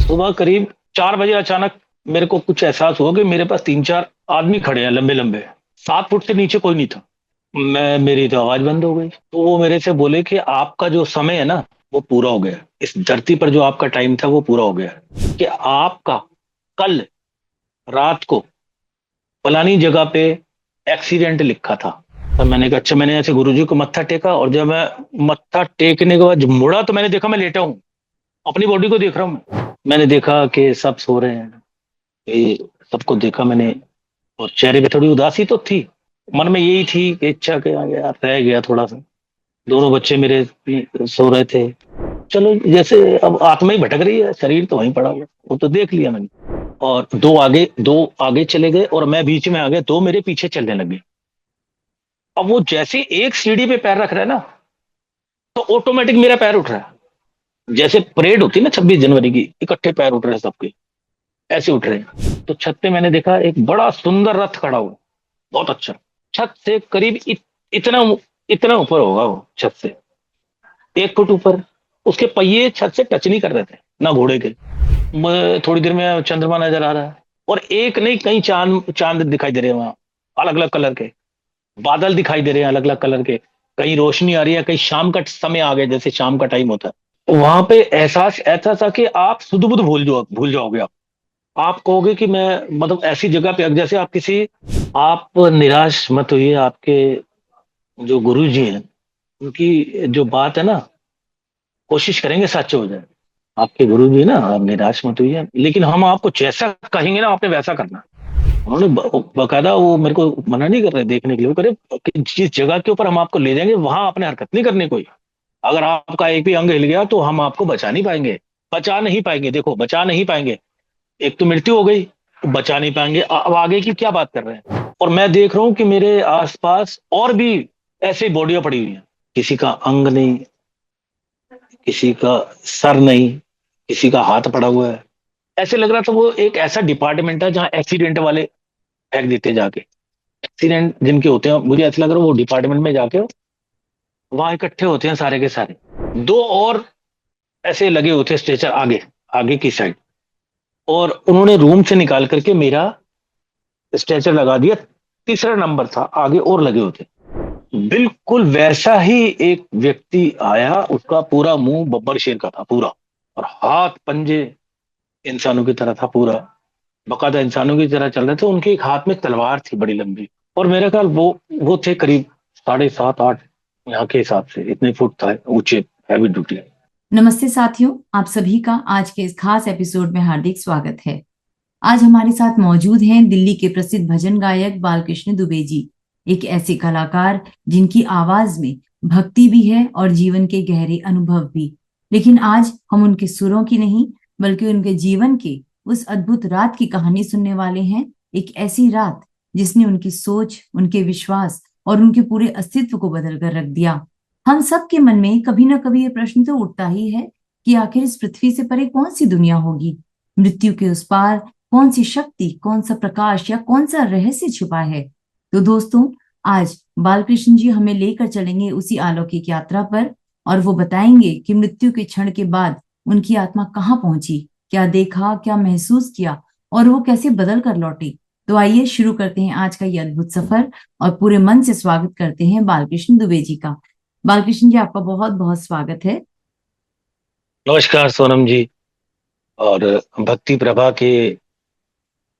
सुबह करीब 4 बजे अचानक मेरे को कुछ एहसास हुआ कि मेरे पास 3-4 आदमी खड़े हैं, लंबे लंबे। 7 फुट से नीचे कोई नहीं था। मेरी तो आवाज बंद हो गई, तो वो मेरे से बोले कि आपका जो समय है ना, वो पूरा हो गया। इस धरती पर जो आपका टाइम था वो पूरा हो गया। कि आपका कल रात को फलानी जगह पे एक्सीडेंट लिखा था। तब मैंने कहा अच्छा। मैंने ऐसे गुरुजी को मत्था टेका, और जब मैं मत्था टेकने के बाद जब मुड़ा तो मैंने देखा मैं लेटा हूँ। अपनी बॉडी को देख रहा हूँ मैंने देखा कि सब सो रहे हैं। ये सबको देखा मैंने, और चेहरे पे थोड़ी उदासी तो थी। मन में यही थी कि इच्छा के आ गया, रह गया थोड़ा सा। दोनों बच्चे मेरे भी सो रहे थे। चलो, जैसे अब आत्मा ही भटक रही है, शरीर तो वहीं पड़ा हुआ, वो तो देख लिया मैंने। और दो आगे चले गए और मैं बीच में आ गया, दो मेरे पीछे चलने लगे। अब वो जैसे एक सीढ़ी पे पैर रख रहा है ना, तो ऑटोमेटिक मेरा पैर उठ रहा है। जैसे परेड होती है ना 26 जनवरी की, इकट्ठे पैर उठ रहे हैं सबके, ऐसे उठ रहे हैं। तो छत पे मैंने देखा एक बड़ा सुंदर रथ खड़ा हुआ, बहुत अच्छा। छत से करीब इतना इतना ऊपर होगा वो, छत से 1 फुट ऊपर। उसके पहिए छत से टच नहीं कर रहे थे ना घोड़े के। थोड़ी देर में चंद्रमा नजर आ रहा है, और एक नहीं कई चांद चांद दिखाई दे रहे हैं वहां, अलग अलग कलर के। बादल दिखाई दे रहे हैं अलग अलग कलर के। कहीं रोशनी आ रही है, कहीं शाम का समय आ गया, जैसे शाम का टाइम होता है। वहां पे एहसास ऐसा था कि आप सुध बुध भूल जाओगे। आप कहोगे कि मैं, मतलब ऐसी जगह पे जैसे आप किसी, आप निराश मत होइए। आपके जो गुरु जी हैं, उनकी जो बात है ना, कोशिश करेंगे सच हो जाए। आपके गुरु जी ना, आप निराश मत होइए, लेकिन हम आपको जैसा कहेंगे ना आपने वैसा करना। उन्होंने बकायदा वो मेरे को मना नहीं कर रहे देखने के लिए। वो करे कि जिस जगह के ऊपर हम आपको ले जाएंगे वहां आपने हरकत नहीं करनी कोई। अगर आपका एक भी अंग हिल गया तो हम आपको बचा नहीं पाएंगे। बचा नहीं पाएंगे, देखो, बचा नहीं पाएंगे। एक तो मृत्यु हो गई, तो बचा नहीं पाएंगे। अब आगे की क्या बात कर रहे हैं। और मैं देख रहा हूँ कि मेरे आसपास और भी ऐसे बॉडियां पड़ी हुई हैं। किसी का अंग नहीं, किसी का सर नहीं, किसी का हाथ पड़ा हुआ है। ऐसे लग रहा था वो एक ऐसा डिपार्टमेंट है जहाँ एक्सीडेंट वाले फेंक देते हैं जाके। एक्सीडेंट जिनके होते हैं, मुझे ऐसा लग रहा है वो डिपार्टमेंट में जाके वहां इकट्ठे होते हैं सारे के सारे। दो और ऐसे लगे होते हैं स्ट्रेचर आगे, आगे की साइड। और उन्होंने रूम से निकाल करके मेरा स्ट्रेचर लगा दिया। तीसरा नंबर था, आगे और लगे होते। बिल्कुल वैसा ही एक व्यक्ति आया, उसका पूरा मुंह बब्बर शेर का था पूरा, और हाथ पंजे इंसानों की तरह था पूरा। बकायदा इंसानों की तरह चल रहे थे। उनके एक हाथ में तलवार थी बड़ी लंबी। और मेरा ख्याल वो थे करीब 7.5-8, यहाँ के हिसाब से इतने फुट था ऊंचे, हैवी ड्यूटी। नमस्ते साथियों, आप सभी का आज के इस खास एपिसोड में हार्दिक स्वागत है। आज हमारे साथ मौजूद हैं दिल्ली के प्रसिद्ध भजन गायक बालकृष्ण दुबे जी। एक ऐसे कलाकार जिनकी आवाज में भक्ति भी है और जीवन के गहरे अनुभव भी। लेकिन आज हम उनके सुरों की नहीं, बल्कि उनके जीवन के उस अद्भुत रात की कहानी सुनने वाले हैं। एक ऐसी रात जिसने उनकी सोच, उनके विश्वास और उनके पूरे अस्तित्व को बदल कर रख दिया। हम सबके मन में कभी ना कभी ये प्रश्न तो उठता ही है कि आखिर इस पृथ्वी से परे कौन सी दुनिया होगी, मृत्यु के उस पार कौन सी शक्ति, कौन सा प्रकाश या कौन सा रहस्य छुपा है। तो दोस्तों, आज बालकृष्ण जी हमें लेकर चलेंगे उसी अलौकिक यात्रा पर, और वो बताएंगे कि मृत्यु के क्षण के बाद उनकी आत्मा कहाँ पहुंची, क्या देखा, क्या महसूस किया और वो कैसे बदल कर लौटी। तो आइए शुरू करते हैं आज का ये अद्भुत सफर, और पूरे मन से स्वागत करते हैं बालकृष्ण दुबे जी का। बालकृष्ण जी, आपका बहुत बहुत स्वागत है। नमस्कार सोनम जी, और भक्ति प्रभा के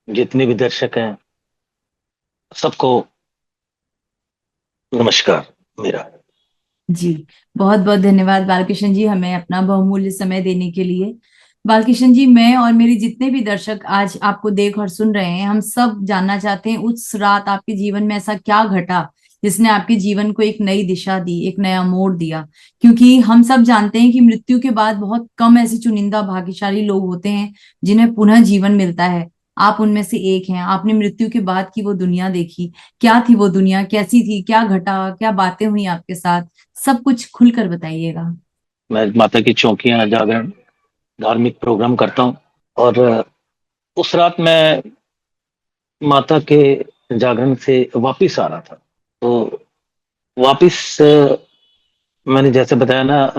जितने भी दर्शक हैं सबको नमस्कार मेरा। जी, बहुत बहुत धन्यवाद बालकृष्ण जी, हमें अपना बहुमूल्य समय देने के लिए। बालकृष्ण जी, मैं और मेरे जितने भी दर्शक आज आपको देख और सुन रहे हैं, हम सब जानना चाहते हैं उस रात आपके जीवन में ऐसा क्या घटा जिसने आपके जीवन को एक नई दिशा दी, एक नया मोड़ दिया। क्योंकि हम सब जानते हैं कि मृत्यु के बाद बहुत कम ऐसे चुनिंदा भाग्यशाली लोग होते हैं जिन्हें पुनः जीवन मिलता है। आप उनमें से एक हैं। आपने मृत्यु के बाद की वो दुनिया देखी। क्या थी वो दुनिया, कैसी थी, क्या घटा, क्या बातें हुई आपके साथ, सब कुछ खुलकर बताइएगा। मैं माता की चौकियां जागरण धार्मिक प्रोग्राम करता हूँ, और उस रात मैं माता के जागरण से वापिस आ रहा था। तो वापिस मैंने जैसे बताया ना,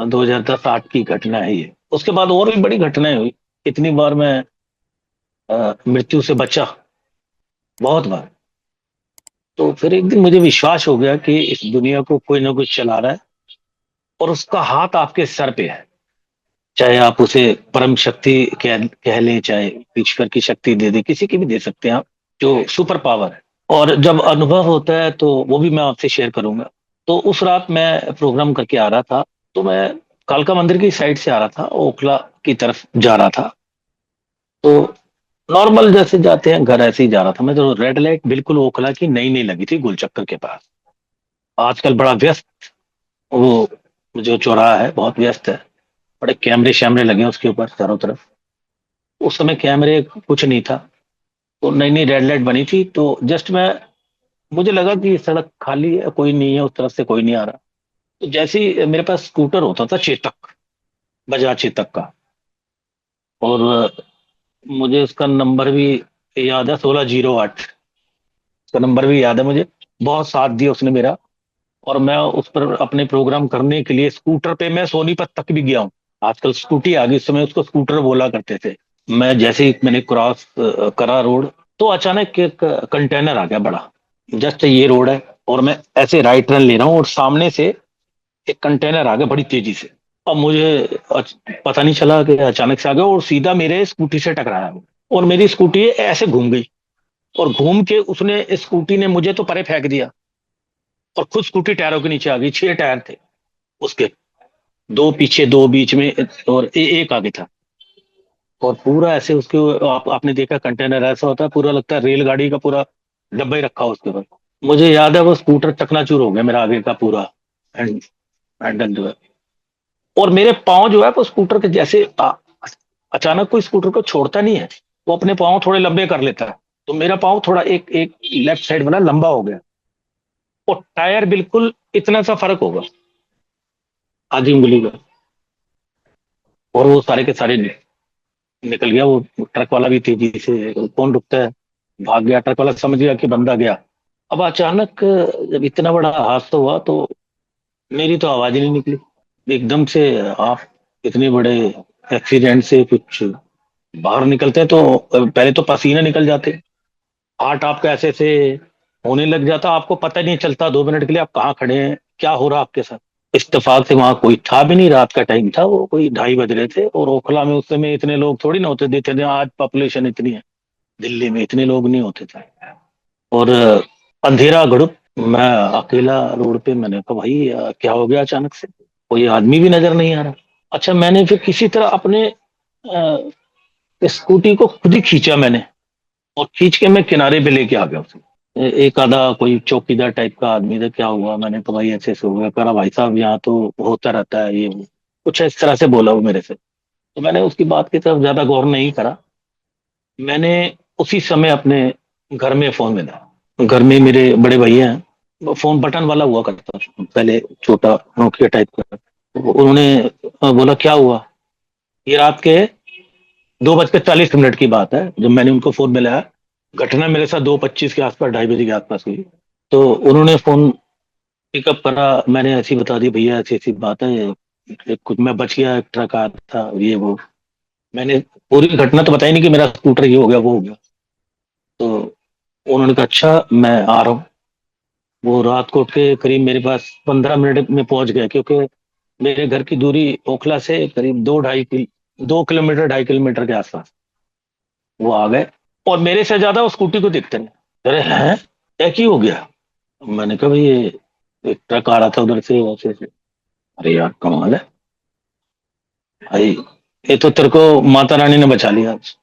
2010-8 की घटना है ये। उसके बाद और भी बड़ी घटनाएं हुई। इतनी बार मैं मृत्यु से बचा, बहुत बार। तो फिर एक दिन मुझे विश्वास हो गया कि इस दुनिया को कोई ना कुछ चला रहा है, और उसका हाथ आपके सर पे है। चाहे आप उसे परम शक्ति कह लें, चाहे ईश्वर की शक्ति दे दे, किसी की भी दे सकते हैं आप, जो सुपर पावर है। और जब अनुभव होता है तो वो भी मैं आपसे शेयर करूंगा। तो उस रात मैं प्रोग्राम करके आ रहा था, तो मैं कालका मंदिर की साइड से आ रहा था, ओखला की तरफ जा रहा था। तो नॉर्मल जैसे जाते हैं घर, ऐसे ही जा रहा था मैं। तो रेड लाइट बिल्कुल ओखला की नई नई लगी थी, गोलचक्कर के पास। आजकल बड़ा व्यस्त वो जो चौराहा है, बहुत व्यस्त है। बड़े कैमरे शैमरे लगे हैं उसके ऊपर चारों तरफ। उस समय कैमरे कुछ नहीं था। तो नई नई रेड लाइट बनी थी, तो जस्ट मैं, मुझे लगा कि ये सड़क खाली है, कोई नहीं है, उस तरफ से कोई नहीं आ रहा। तो जैसे ही मेरे पास स्कूटर होता था, चेतक, बजाज चेतक का। और मुझे उसका नंबर भी याद है, 1608। उसका नंबर भी याद है मुझे। बहुत साथ दिया उसने मेरा। और मैं उस पर अपने प्रोग्राम करने के लिए स्कूटर पे मैं सोनीपत तक भी गया हूँ। आजकल स्कूटी आ गई, उस समय उसको स्कूटर बोला करते थे। मैं जैसे ही मैंने क्रॉस करा रोड, तो अचानक एक कंटेनर आ गया बड़ा। जस्ट ये रोड है, और मैं ऐसे राइट टर्न ले रहा हूँ, और सामने से एक कंटेनर आ गया बड़ी तेजी से। अब मुझे पता नहीं चला कि अचानक से आ गया, और सीधा मेरे स्कूटी से टकराया वो। और मेरी स्कूटी ऐसे घूम गई, और घूम के उसने, स्कूटी ने मुझे तो परे फेंक दिया, और खुद स्कूटी टायरों के नीचे आ गई। 6 टायर थे उसके, दो पीछे, दो बीच में, और एक आगे था। और पूरा ऐसे उसके, आपने देखा कंटेनर ऐसा होता है, पूरा लगता है रेलगाड़ी का पूरा डब्बा ही रखा हो उसके ऊपर। मुझे याद है वो स्कूटर चकनाचूर हो गया मेरा, आगे का पूरा हैंडल जो है। और मेरे पाँव जो है वो स्कूटर के जैसे अचानक कोई स्कूटर को छोड़ता नहीं है, वो अपने पाँव थोड़े लंबे कर लेता है। तो मेरा पाँव थोड़ा एक एक लेफ्ट साइड वाला लंबा हो गया, और टायर बिल्कुल इतना सा फर्क होगा, आधी उंगली का। और वो सारे के सारे निकल गया। वो ट्रक वाला भी तेजी से, कौन रुकता है, भाग गया। ट्रक वाला समझ गया कि बंदा गया। अब अचानक जब इतना बड़ा हादसा हुआ, तो मेरी तो आवाज ही नहीं निकली। एकदम से आप इतने बड़े एक्सीडेंट से कुछ बाहर निकलते हैं, तो पहले तो पसीना निकल जाते, हार्ट आपका ऐसे से होने लग जाता, आपको पता ही नहीं चलता 2 मिनट के लिए आप कहाँ खड़े हैं, क्या हो रहा आपके साथ। इत्तेफाक से वहां कोई था भी नहीं, रात का टाइम था, वो कोई 2:30 बज रहे थे। और ओखला में उस समय इतने लोग थोड़ी ना होते थे, आज पॉपुलेशन इतनी है। दिल्ली में इतने लोग नहीं होते थे। और अंधेरा घड़ुप, मैं अकेला रोड पे। मैंने कहा भाई क्या हो गया अचानक से, कोई आदमी भी नजर नहीं आ रहा। अच्छा, मैंने फिर किसी तरह अपने स्कूटी को खुद ही खींचा मैंने, और खींच के मैं किनारे पे लेके आ गया उसे। एक आधा कोई चौकीदार टाइप का आदमी था, क्या हुआ, मैंने कहा भाई ऐसे ऐसे हो गया। करा भाई साहब यहाँ तो होता रहता है ये वो, कुछ इस तरह से बोला वो मेरे से। तो मैंने उसकी बात की तरफ ज्यादा गौर नहीं करा। मैंने उसी समय अपने घर में फोन मिला। घर में मेरे बड़े भैया हैं, वो फोन बटन वाला हुआ करता था पहले, छोटा नोकिया टाइप का। तो उन्होंने बोला क्या हुआ। ये रात के 2:40 की बात है जब मैंने उनको फोन मिलाया। घटना मेरे साथ 2:25 के आसपास, 2:30 बजे के आसपास हुई। तो उन्होंने फोन पिकअप करा, मैंने ऐसी बता दी भैया ऐसी ऐसी बात है, कुछ मैं बच गया, एक ट्रक आया था ये वो। मैंने पूरी घटना तो बताई नहीं कि मेरा स्कूटर ये हो गया वो हो गया। तो उन्होंने कहा अच्छा मैं आ रहा हूँ। वो रात को उठ के करीब मेरे पास 15 मिनट में पहुंच गए, क्योंकि मेरे घर की दूरी ओखला से करीब 2 किलोमीटर 2.5 किलोमीटर के आसपास। वो आ गए, और मेरे से ज्यादा उस स्कूटी को देखते नहीं। अरे हैं, क्या की हो गया। मैंने कहा भाई ये एक ट्रक आ रहा था उधर से, वैसे से। अरे यार कमाल है भाई, ये तो तेरे को माता रानी ने बचा लिया आज।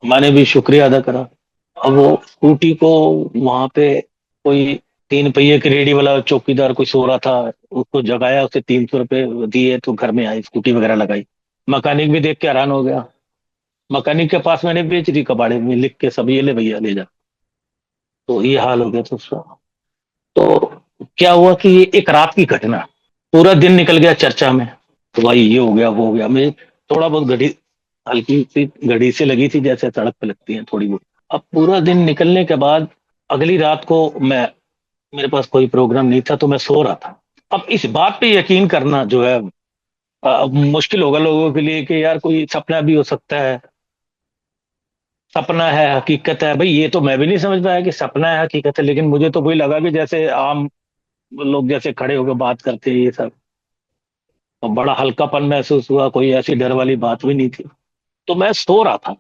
मैंने भी शुक्रिया अदा करा। अब वो स्कूटी को वहां पे कोई 3 पहिए की रेडी वाला चौकीदार कोई सो रहा था, उसको जगाया, उसे 300 रुपए दिए, तो घर में आई, स्कूटी वगैरह लगाई। मैकेनिक भी देख के हैरान हो गया। मैकेनिक के पास मैंने बेच दी, कबाड़े में लिख के सब, ये ले भैया ले जा। तो ये हाल हो गया था उसका। तो क्या हुआ कि ये एक रात की घटना, पूरा दिन निकल गया चर्चा में। तो भाई ये हो गया वो हो गया। मैं थोड़ा बहुत घड़ी, हल्की सी घड़ी से लगी थी जैसे सड़क पे लगती है थोड़ी बहुत। अब पूरा दिन निकलने के बाद अगली रात को मैं, मेरे पास कोई प्रोग्राम नहीं था, तो मैं सो रहा था। अब इस बात पे यकीन करना जो है मुश्किल होगा लोगों के लिए कि यार कोई सपना भी हो सकता है, सपना है हकीकत है, भाई ये तो मैं भी नहीं समझ पाया कि सपना है हकीकत है, लेकिन मुझे तो वही लगा कि जैसे आम लोग जैसे खड़े होकर बात करते हैं ये सब। और बड़ा हल्कापन महसूस हुआ, कोई ऐसी डर वाली बात भी नहीं थी। तो मैं सो रहा था।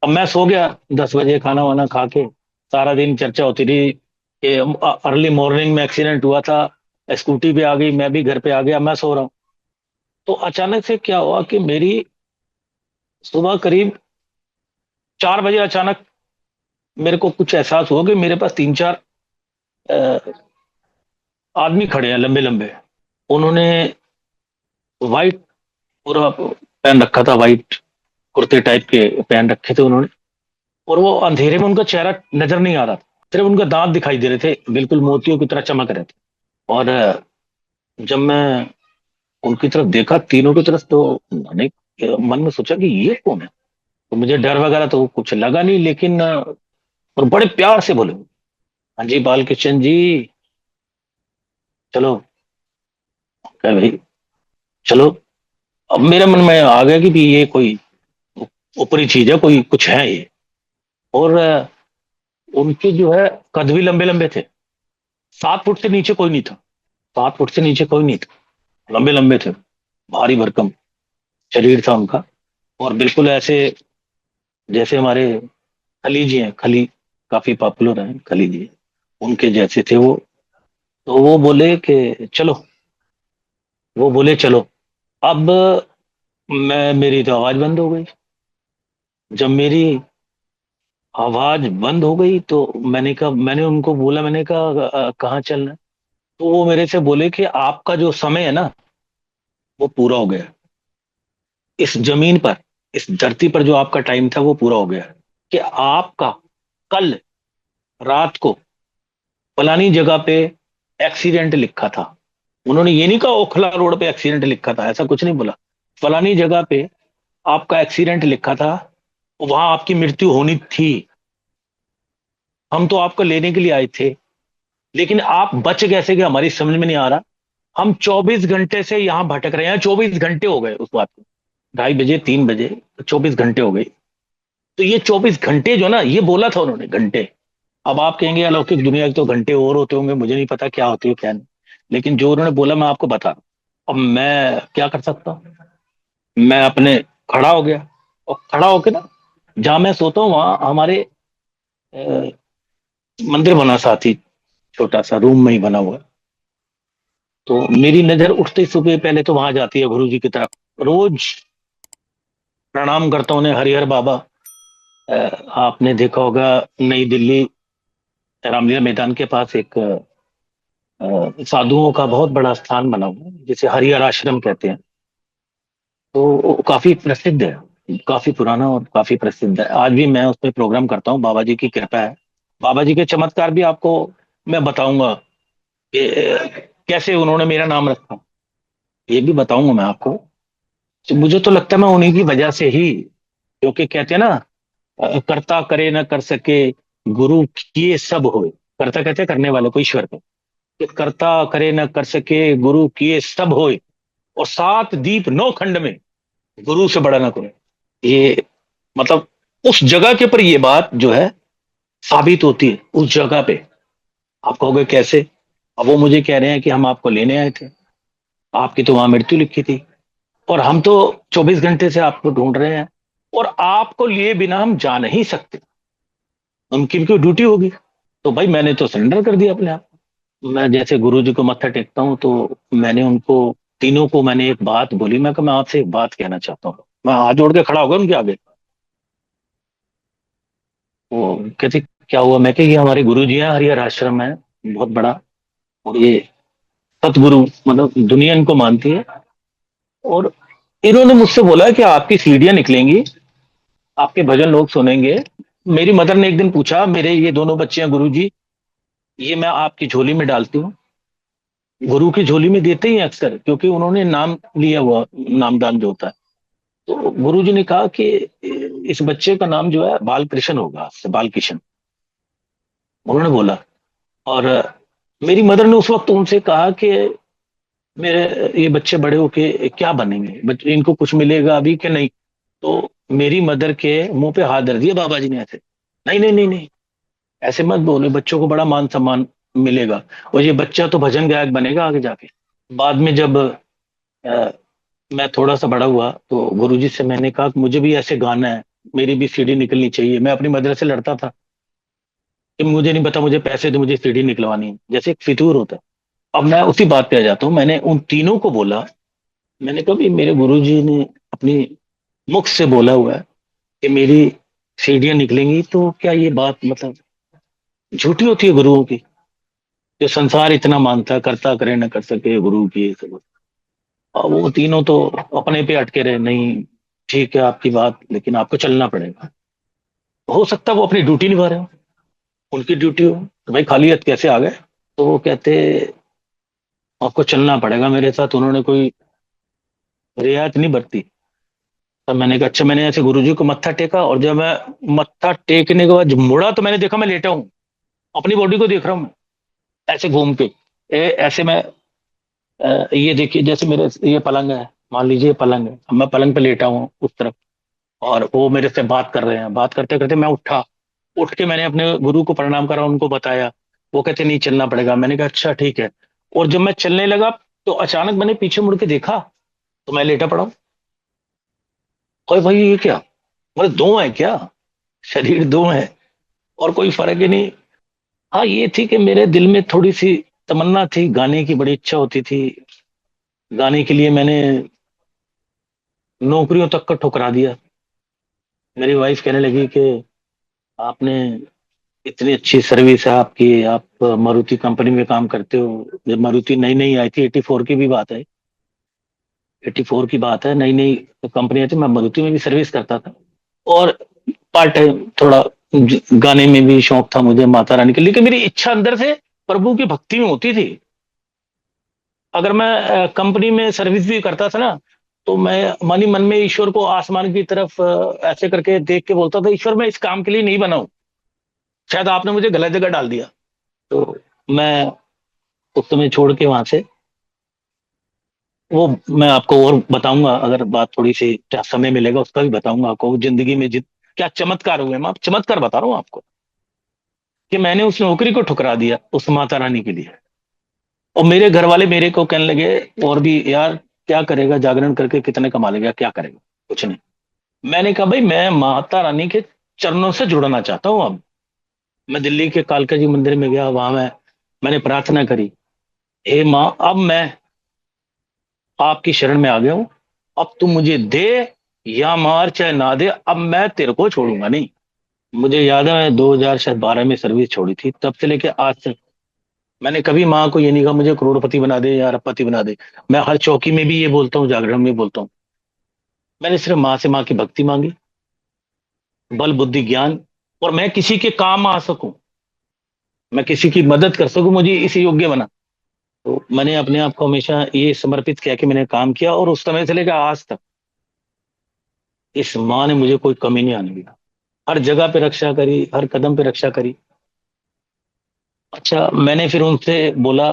अब मैं सो गया 10 बजे खाना वाना खा के। सारा दिन चर्चा होती रही कि अर्ली मॉर्निंग में एक्सीडेंट हुआ था, स्कूटी पे आ गई, मैं भी घर पे आ गया, मैं सो रहा हूँ। तो अचानक से क्या हुआ कि मेरी सुबह करीब 4 बजे अचानक मेरे को कुछ एहसास हुआ कि मेरे पास तीन चार आदमी खड़े हैं, लंबे लंबे। उन्होंने वाइट पूरा पहन रखा था, वाइट कुर्ते टाइप के पहन रखे थे उन्होंने। और वो अंधेरे में उनका चेहरा नजर नहीं आ रहा था, सिर्फ उनके दांत दिखाई दे रहे थे, बिल्कुल मोतियों की तरह चमक रहे थे। और जब मैं उनकी तरफ देखा, तीनों की तरफ, तो मैंने मन में सोचा कि ये कौन है। तो मुझे डर वगैरह तो कुछ लगा नहीं, लेकिन और बड़े प्यार से बोले, हाँ जी बालकृष्ण जी, चलो। कह भाई चलो। अब मेरे मन में आ गया कि भी ये कोई ऊपरी चीज है, कोई कुछ है ये। और उनके जो है कद भी लंबे लंबे थे। 7 फुट से नीचे कोई नहीं था। 7 फुट से नीचे कोई नहीं था। लंबे लंबे थे, भारी भरकम शरीर था उनका। और बिल्कुल ऐसे जैसे हमारे खली जी हैं, खली काफी पॉपुलर हैं, खली जी उनके जैसे थे वो। तो वो बोले कि चलो। वो बोले चलो। अब मेरी तो आवाज बंद हो गई। जब मेरी आवाज बंद हो गई तो मैंने कहा, मैंने उनको बोला, मैंने कहा कहाँ चलना है?" तो वो मेरे से बोले कि आपका जो समय है ना, वो पूरा हो गया। इस जमीन पर, इस धरती पर जो आपका टाइम था वो पूरा हो गया। कि आपका कल रात को फलानी जगह पे एक्सीडेंट लिखा था। उन्होंने ये नहीं कहा ओखला रोड पे एक्सीडेंट लिखा था, ऐसा कुछ नहीं बोला। फलानी जगह पे आपका एक्सीडेंट लिखा था, वहां आपकी मृत्यु होनी थी। हम तो आपको लेने के लिए आए थे, लेकिन आप बच कैसे गए हमारी समझ में नहीं आ रहा। हम 24 घंटे से यहां भटक रहे हैं, 24 घंटे हो गए उस बात को। 2:30 बजे, 3 बजे, 24 घंटे हो गए। तो ये 24 घंटे जो ना, ये बोला था उन्होंने, घंटे। अब आप कहेंगे अलौकिक दुनिया के तो घंटे और होते होंगे, मुझे नहीं पता क्या होती है क्या नहीं। लेकिन जो उन्होंने बोला मैं आपको बता रहा हूं। अब मैं क्या कर सकता हूँ? मैं अपने खड़ा हो गया। और खड़ा होके ना, जहां मैं सोता हूँ वहां हमारे अ, मंदिर बना, साथ ही छोटा सा रूम में ही बना हुआ है। तो मेरी नजर उठते ही सुबह पहले तो वहां जाती है गुरु जी की तरफ। रोज प्रणाम करता हूँ उन्हें, हरिहर बाबा। अ, आपने देखा होगा नई दिल्ली रामलीला मैदान के पास एक साधुओं का बहुत बड़ा स्थान बना हुआ है, जिसे हरिहर आश्रम कहते हैं। तो वो काफी प्रसिद्ध है, काफी पुराना और काफी प्रसिद्ध है। आज भी मैं उसमें प्रोग्राम करता हूँ, बाबा जी की कृपा है। बाबा जी के चमत्कार भी आपको मैं बताऊंगा कि कैसे उन्होंने मेरा नाम रखा, ये भी बताऊंगा मैं आपको। तो मुझे तो लगता है मैं उन्हीं की वजह से ही, क्योंकि कहते हैं ना, कर्ता करे ना कर सके, गुरु किए सब होए। कर्ता कहते हैं करने वाले को, ईश्वर को। कि कर्ता करे ना कर सके, गुरु किए सब होए। और 7 दीप 9 खंड में, गुरु से बड़ा ना कोई। ये मतलब उस जगह के ऊपर ये बात जो है साबित होती है, उस जगह पे। आप कहोगे कैसे? अब वो मुझे कह रहे हैं कि हम आपको लेने आए थे, आपकी तो वहां मृत्यु लिखी थी, और हम तो 24 घंटे से आपको ढूंढ रहे हैं, और आपको लिए बिना हम जा नहीं सकते। उनकी भी कोई ड्यूटी होगी। तो भाई मैंने तो सरेंडर कर दिया अपने आप। मैं जैसे गुरु जी को मत्था टेकता हूँ, तो मैंने उनको तीनों को मैंने एक बात बोली। मैं कहा मैं आपसे एक बात कहना चाहता हूँ। मैं हाथ जोड़ के खड़ा हो गया उनके आगे। वो कहते क्या हुआ? मैं कहा ये हमारे गुरु जी हैं, हरिहर आश्रम है बहुत बड़ा, और ये सतगुरु, मतलब दुनिया इनको मानती है। और इन्होंने मुझसे बोला कि आपकी सीढ़ियां निकलेंगी, आपके भजन लोग सुनेंगे। मेरी मदर ने एक दिन पूछा, मेरे ये दोनों बच्चे हैं गुरु जी, ये मैं आपकी झोली में डालती हूँ? गुरु की झोली में देते ही हैं अक्सर, क्योंकि उन्होंने नाम लिया हुआ, नामदान जो होता है। तो गुरु जी ने कहा कि इस बच्चे का नाम जो है बालकृष्ण होगा, आज से बालकिशन, उन्होंने बोला। और मेरी मदर ने उस वक्त उनसे कहा कि मेरे ये बच्चे बड़े होके क्या बनेंगे, बच्चे इनको कुछ मिलेगा अभी कि नहीं? तो मेरी मदर के मुंह पे हाथ धर दिया बाबा जी ने ऐसे। नहीं नहीं नहीं नहीं, ऐसे मत बोले, बच्चों को बड़ा मान सम्मान मिलेगा, और ये बच्चा तो भजन गायक बनेगा आगे जाके। बाद में जब अ, मैं थोड़ा सा बड़ा हुआ तो गुरुजी से मैंने कहा कि मुझे भी ऐसे गाना है, मेरी भी सीडी निकलनी चाहिए। मैं अपनी मदर से लड़ता था कि मुझे नहीं पता, मुझे पैसे दो, मुझे सीडी निकलवानी है, जैसे एक फितूर होता है। अब मैं उसी बात पे आ जाता हूँ, मैंने उन तीनों को बोला, मैंने कहा भी मेरे गुरुजी ने अपनी मुख से बोला हुआ है कि मेरी सीढ़ियां निकलेंगी, तो क्या ये बात मतलब झूठी होती है गुरुओं की? जो संसार इतना मानता है, करता करे न कर सके गुरु की ये सब। और वो तीनों तो अपने पे अटके रहे, नहीं ठीक है आपकी बात, लेकिन आपको चलना पड़ेगा। हो सकता है वो अपनी ड्यूटी निभा रहे हो, उनकी ड्यूटी हो, तो भाई खाली हाथ कैसे आ गए? तो वो कहते आपको चलना पड़ेगा मेरे साथ। उन्होंने कोई रियायत नहीं बरती। तब मैंने कहा अच्छा। मैंने ऐसे गुरुजी को मत्था टेका, और जब मैं मत्था टेकने के बाद जब मुड़ा तो मैंने देखा मैं लेटा हूँ, अपनी बॉडी को देख रहा हूँ मैं, ऐसे घूम के। ऐसे मैं ये देखिए, जैसे मेरे ये पलंग है, मान लीजिए ये पलंग है, अब मैं पलंग पे लेटा हूँ उस तरफ, और वो मेरे से बात कर रहे हैं। बात करते करते मैं उठा, उठ के मैंने अपने गुरु को प्रणाम करा, उनको बताया। वो कहते नहीं चलना पड़ेगा। मैंने कहा अच्छा ठीक है। और जब मैं चलने लगा तो अचानक मैंने पीछे मुड़ के देखा, तो मैं लेटा पड़ा हूँ। और भाई ये क्या, मतलब दो है क्या, शरीर दो है, और कोई फर्क ही नहीं। हाँ ये थी कि मेरे दिल में थोड़ी सी तमन्ना थी, गाने की बड़ी इच्छा होती थी। गाने के लिए मैंने नौकरियों तक का ठुकरा दिया। मेरी वाइफ कहने लगी कि आपने, इतनी अच्छी सर्विस है आपकी, आप मारुति कंपनी में काम करते हो। जब मारुति नई नई आई थी, 84 की भी बात है, 84 की बात है, नई नई कंपनी आई थी, मैं मारुति में भी सर्विस करता था। और पार्ट टाइम थोड़ा गाने में भी शौक था मुझे, माता रानी के, लेकिन मेरी इच्छा अंदर से प्रभु की भक्ति में होती थी। अगर मैं कंपनी में सर्विस भी करता था ना, तो मैं मन ही मन में ईश्वर को आसमान की तरफ ऐसे करके देख के बोलता था, ईश्वर मैं इस काम के लिए नहीं बना हूं, शायद आपने मुझे गलत जगह डाल दिया। तो मैं उस समय छोड़ के वहां से, वो मैं आपको और बताऊंगा, अगर बात थोड़ी सी समय मिलेगा उसका भी बताऊंगा आपको, जिंदगी में जित क्या चमत्कार हुए। मैं आप चमत्कार बता रहा हूँ आपको, कि मैंने उस नौकरी को ठुकरा दिया उस माता रानी के लिए। और मेरे घर वाले मेरे को कहने लगे, और भी यार क्या करेगा, जागरण करके कितने कमा लेगा, क्या करेगा, कुछ नहीं। मैंने कहा भाई मैं माता रानी के चरणों से जुड़ना चाहता हूँ अब। मैं दिल्ली के कालका जी मंदिर में गया, वहां मैंने प्रार्थना करी, हे माँ अब मैं आपकी शरण में आ गया हूं, अब तू मुझे दे या मार चाहे ना दे, अब मैं तेरे को छोड़ूंगा नहीं। मुझे याद है 2012 में सर्विस छोड़ी थी, तब से लेके आज तक मैंने कभी माँ को ये नहीं कहा मुझे करोड़पति बना दे या अरबपति बना दे। मैं हर चौकी में भी ये बोलता हूँ, जागरण में बोलता हूँ, मैंने सिर्फ माँ से माँ की भक्ति मांगी, बल बुद्धि ज्ञान, और मैं किसी के काम आ सकूं, मैं किसी की मदद कर सकूं, मुझे इस योग्य बना। तो मैंने अपने आप को हमेशा ये समर्पित किया कि मैंने काम किया, और उस समय से लेकर आज तक इस माँ ने मुझे कोई कमी नहीं आने दिया, हर जगह पे रक्षा करी, हर कदम पे रक्षा करी। अच्छा मैंने फिर उनसे बोला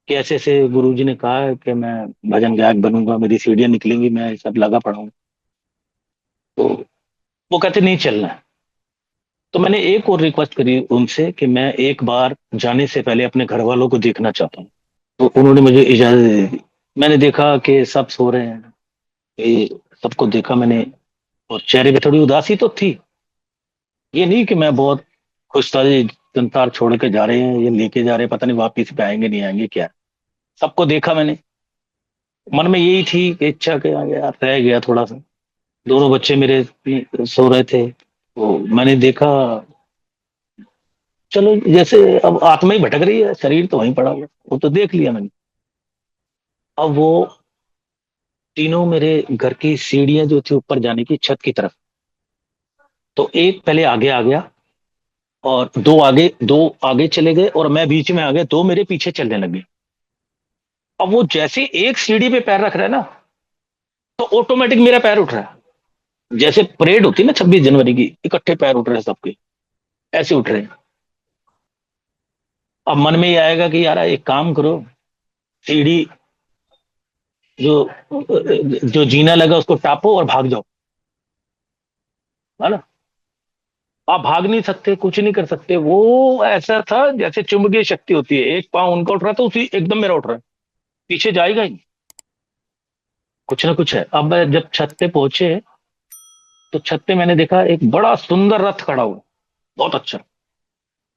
कि ऐसे ऐसे गुरुजी ने कहा है कि मैं भजन गायक बनूंगा, मेरी सीढ़ियां निकलेंगी, मैं सब लगा पड़ा हूँ। तो वो कहते नहीं चलना है। तो मैंने एक और रिक्वेस्ट करी उनसे कि मैं एक बार जाने से पहले अपने घर वालों को देखना चाहता हूँ। तो उन्होंने मुझे इजाजत दे दी। मैंने देखा कि सब सो रहे हैं, ये सबको देखा मैंने, और चेहरे पे थोड़ी उदासी तो थी। ये नहीं कि मैं बहुत खुश था, ये संसार छोड़ के जा रहे हैं, ये लेके जा रहे हैं, पता नहीं वापिस पे आएंगे नहीं आएंगे क्या। सबको देखा मैंने, मन में यही थी कि इच्छा के यार रह गया थोड़ा सा। दोनों बच्चे मेरे भी सो रहे थे, तो मैंने देखा, चलो जैसे अब आत्मा ही भटक रही है, शरीर तो वहीं पड़ा हुआ, वो तो देख लिया मैंने। अब वो तीनों मेरे घर की सीढ़ियां जो थी ऊपर जाने की छत की तरफ, तो एक पहले आगे आ गया, और दो आगे चले गए, और मैं बीच में आ गया, दो मेरे पीछे चलने लगे। अब वो जैसे एक सीढ़ी पे पैर रख रहा है ना, तो ऑटोमेटिक मेरा पैर उठ रहा है। जैसे परेड होती है ना 26 जनवरी की, इकट्ठे पैर उठ रहे हैं सबके, ऐसे उठ रहे हैं। अब मन में ये आएगा कि यार एक काम करो, सीढ़ी जो जो जीना लगा उसको टापो और भाग जाओ। है ना। आप भाग नहीं सकते, कुछ नहीं कर सकते। वो ऐसा था जैसे चुंबकीय शक्ति होती है, एक पाँव उनका उठ रहा था, उसी एकदम मेरा उठ रहा है, पीछे जाएगा ही नहीं। कुछ ना कुछ है। अब जब छत पे पहुंचे तो छत पे मैंने देखा एक बड़ा सुंदर रथ खड़ा हुआ, बहुत अच्छा,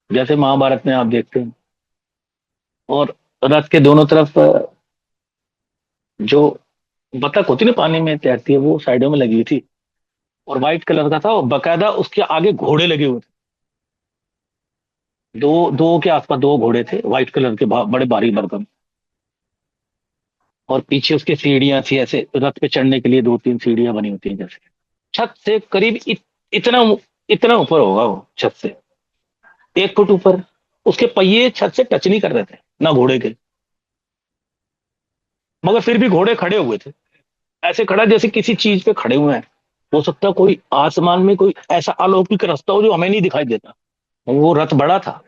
जैसे महाभारत में आप देखते हैं। और रथ के दोनों तरफ जो बतख होती है ना पानी में तैरती है, वो साइडों में लगी हुई थी, और व्हाइट कलर का था, और बकायदा उसके आगे घोड़े लगे हुए थे। दो दो के आसपास दो घोड़े थे, व्हाइट कलर के, बड़े भारी भरकम। और पीछे उसके सीढ़ियां थी, ऐसे रथ पे चढ़ने के लिए दो तीन सीढ़ियां बनी होती हैं जैसे। छत से करीब इतना इतना ऊपर होगा वो, छत से 1 फुट ऊपर। उसके पहिए छत से टच नहीं कर रहे थे, ना घोड़े के। मगर फिर भी घोड़े खड़े हुए थे, ऐसे खड़ा जैसे किसी चीज पे खड़े हुए हैं। हो सकता है कोई आसमान में कोई ऐसा अलौकिक रास्ता हो जो हमें नहीं दिखाई देता। वो रथ बड़ा था।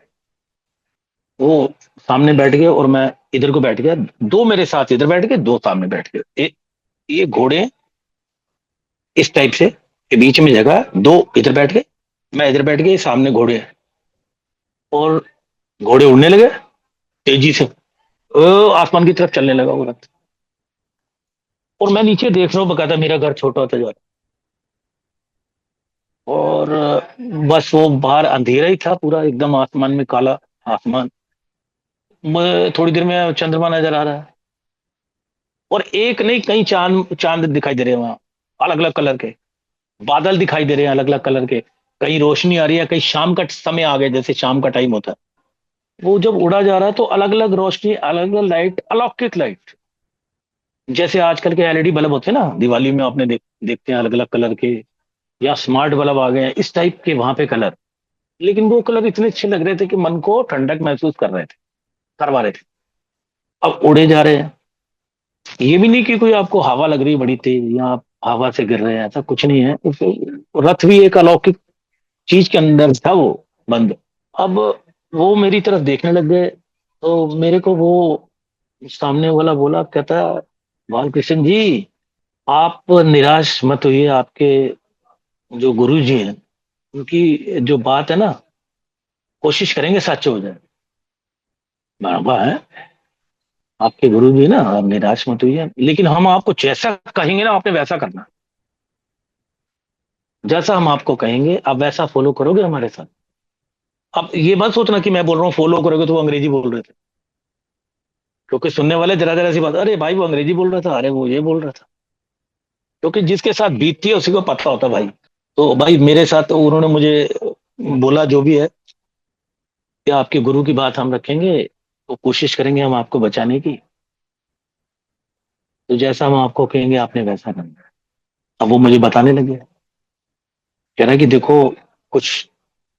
वो सामने बैठ गए और मैं इधर को बैठ गया। दो मेरे साथ इधर बैठ गए, दो सामने बैठ गए। ये घोड़े इस टाइप से, के बीच में जगह, दो इधर बैठ गए, मैं इधर बैठ गया, सामने घोड़े हैं। और घोड़े उड़ने लगे तेजी से, आसमान की तरफ चलने लगा वो रथ। और मैं नीचे देख रहा हूँ, बकायदा मेरा घर छोटा होता जा रहा है। और बस वो बाहर अंधेरा ही था पूरा, एकदम आसमान में काला आसमान। थोड़ी देर में चंद्रमा नजर आ रहा है, और एक नहीं कई चांद चांद दिखाई दे रहे हैं वहां, अलग अलग कलर के। बादल दिखाई दे रहे हैं अलग अलग कलर के। कहीं रोशनी आ रही है, कहीं शाम का समय आ गया, जैसे शाम का टाइम होता है। वो जब उड़ा जा रहा है तो अलग अलग रोशनी, अलग अलग लाइट, अलौकिक लाइट। जैसे आजकल के एलईडी बल्ब होते हैं ना, दिवाली में आपने देखते हैं अलग अलग कलर के, या स्मार्ट बल्ब आ गए हैं इस टाइप के वहां पे कलर। लेकिन वो कलर इतने अच्छे लग रहे थे कि मन को ठंडक महसूस कर रहे थे, करवा रहे थे। अब उड़े जा रहे हैं। ये भी नहीं कि कोई आपको हवा लग रही है बड़ी तेज, या आप हवा से गिर रहे हैं, ऐसा कुछ नहीं है। रथ भी एक अलौकिक चीज के अंदर था वो, बंद। अब वो मेरी तरफ देखने लग गए, तो मेरे को वो सामने वाला बोला, कहता, बालकृष्ण जी, आप निराश मत होइए। आपके जो गुरु जी हैं, उनकी जो बात है ना, कोशिश करेंगे सच हो जाए। बाबा है आपके गुरु जी ना, आप निराश मत होइए, लेकिन हम आपको जैसा कहेंगे ना आपने वैसा करना। जैसा हम आपको कहेंगे आप वैसा फॉलो करोगे हमारे साथ। अब ये मत सोचना कि मैं बोल रहा हूँ फॉलो करोगे तो वो अंग्रेजी बोल रहे थे, क्योंकि सुनने वाले जरा जरा सी बात, अरे भाई वो अंग्रेजी बोल रहा था, अरे वो ये बोल रहा था। क्योंकि जिसके साथ बीतती है उसी को पता होता है भाई। तो भाई मेरे साथ तो उन्होंने मुझे बोला जो भी है, कि आपके गुरु की बात हम रखेंगे, तो कोशिश करेंगे हम आपको बचाने की। तो जैसा हम आपको कहेंगे आपने वैसा करना। अब वो मुझे बताने लगे, कह रहा है कि देखो, कुछ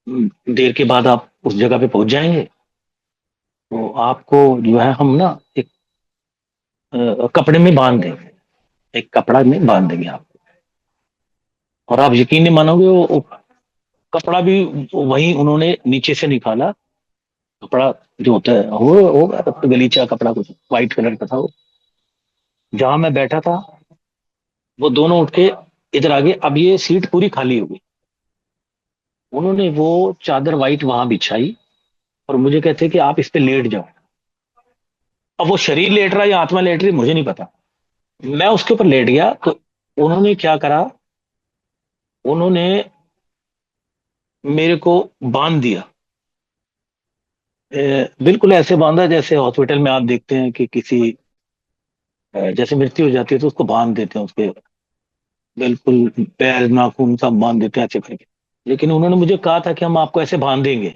देर के बाद आप उस जगह पे पहुंच जाएंगे, तो आपको जो है हम ना एक कपड़े में बांध देंगे, एक कपड़ा में बांध देंगे आपको। और आप यकीन नहीं मानोगे, वो कपड़ा भी वही उन्होंने नीचे से निकाला। कपड़ा जो होता है वो होगा तो गलीचा कपड़ा, कुछ व्हाइट कलर का था वो। जहां मैं बैठा था, वो दोनों उठ के इधर आ गए। अब ये सीट पूरी खाली हो गई। उन्होंने वो चादर व्हाइट वहां बिछाई, और मुझे कहते कि आप इस पे लेट जाओ। अब वो शरीर लेट रहा है या आत्मा लेट रही है मुझे नहीं पता। मैं उसके ऊपर लेट गया, तो उन्होंने क्या करा, उन्होंने मेरे को बांध दिया। बिल्कुल ऐसे बांधा जैसे हॉस्पिटल में आप देखते हैं कि किसी जैसे मृत्यु हो जाती है तो उसको बांध देते हैं, उसके बिल्कुल पैर नाखून सब बांध देते हैं ऐसे करके। लेकिन उन्होंने मुझे कहा था कि हम आपको ऐसे बांधेंगे,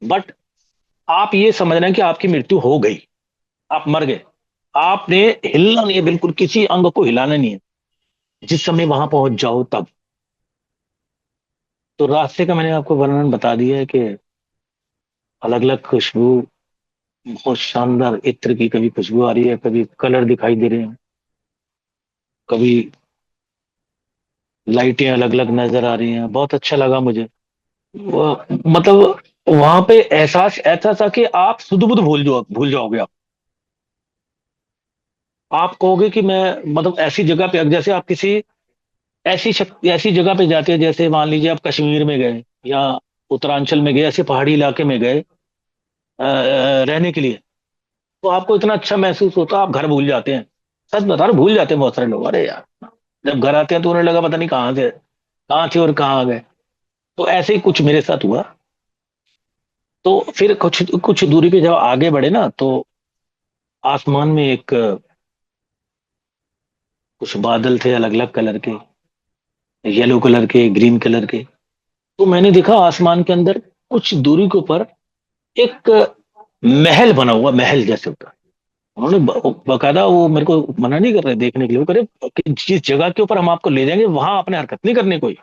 बट आप ये समझ रहे हैं कि आपकी मृत्यु हो गई, आप मर गए। आपने हिलना नहीं है, बिल्कुल किसी अंग को हिलाना नहीं है, जिस समय वहां पहुंच जाओ तब। तो रास्ते का मैंने आपको वर्णन बता दिया है कि अलग अलग खुशबू, बहुत शानदार इत्र की कभी खुशबू आ रही है, कभी कलर दिखाई दे रहे हैं, कभी लाइटें अलग अलग नजर आ रही हैं। बहुत अच्छा लगा मुझे। मतलब वहां पे एहसास ऐसा था कि आप सुध बुध भूल जाओगे। आप कहोगे कि मैं, मतलब ऐसी जगह पे जैसे आप किसी ऐसी जगह पे जाते हैं, जैसे मान लीजिए आप कश्मीर में गए या उत्तरांचल में गए, ऐसे पहाड़ी इलाके में गए रहने के लिए, तो आपको इतना अच्छा महसूस होता है, आप घर भूल जाते हैं। सच बता रहा हूं, भूल जाते हैं बहुत सारे लोग। अरे यार, जब घर आते हैं तो उन्हें लगा पता नहीं कहाँ थे और कहाँ आ गए। तो ऐसे ही कुछ मेरे साथ हुआ। तो फिर कुछ कुछ दूरी पे जब आगे बढ़े ना, तो आसमान में एक कुछ बादल थे अलग अलग कलर के, येलो कलर के, ग्रीन कलर के। तो मैंने देखा आसमान के अंदर कुछ दूरी के ऊपर एक महल बना हुआ, महल जैसे होता है। उन्होंने बकायदा, वो मेरे को मना नहीं कर रहे देखने के लिए, वो करे कि जिस जगह के ऊपर हम आपको ले जाएंगे वहां आपने हरकत नहीं करनी कोई।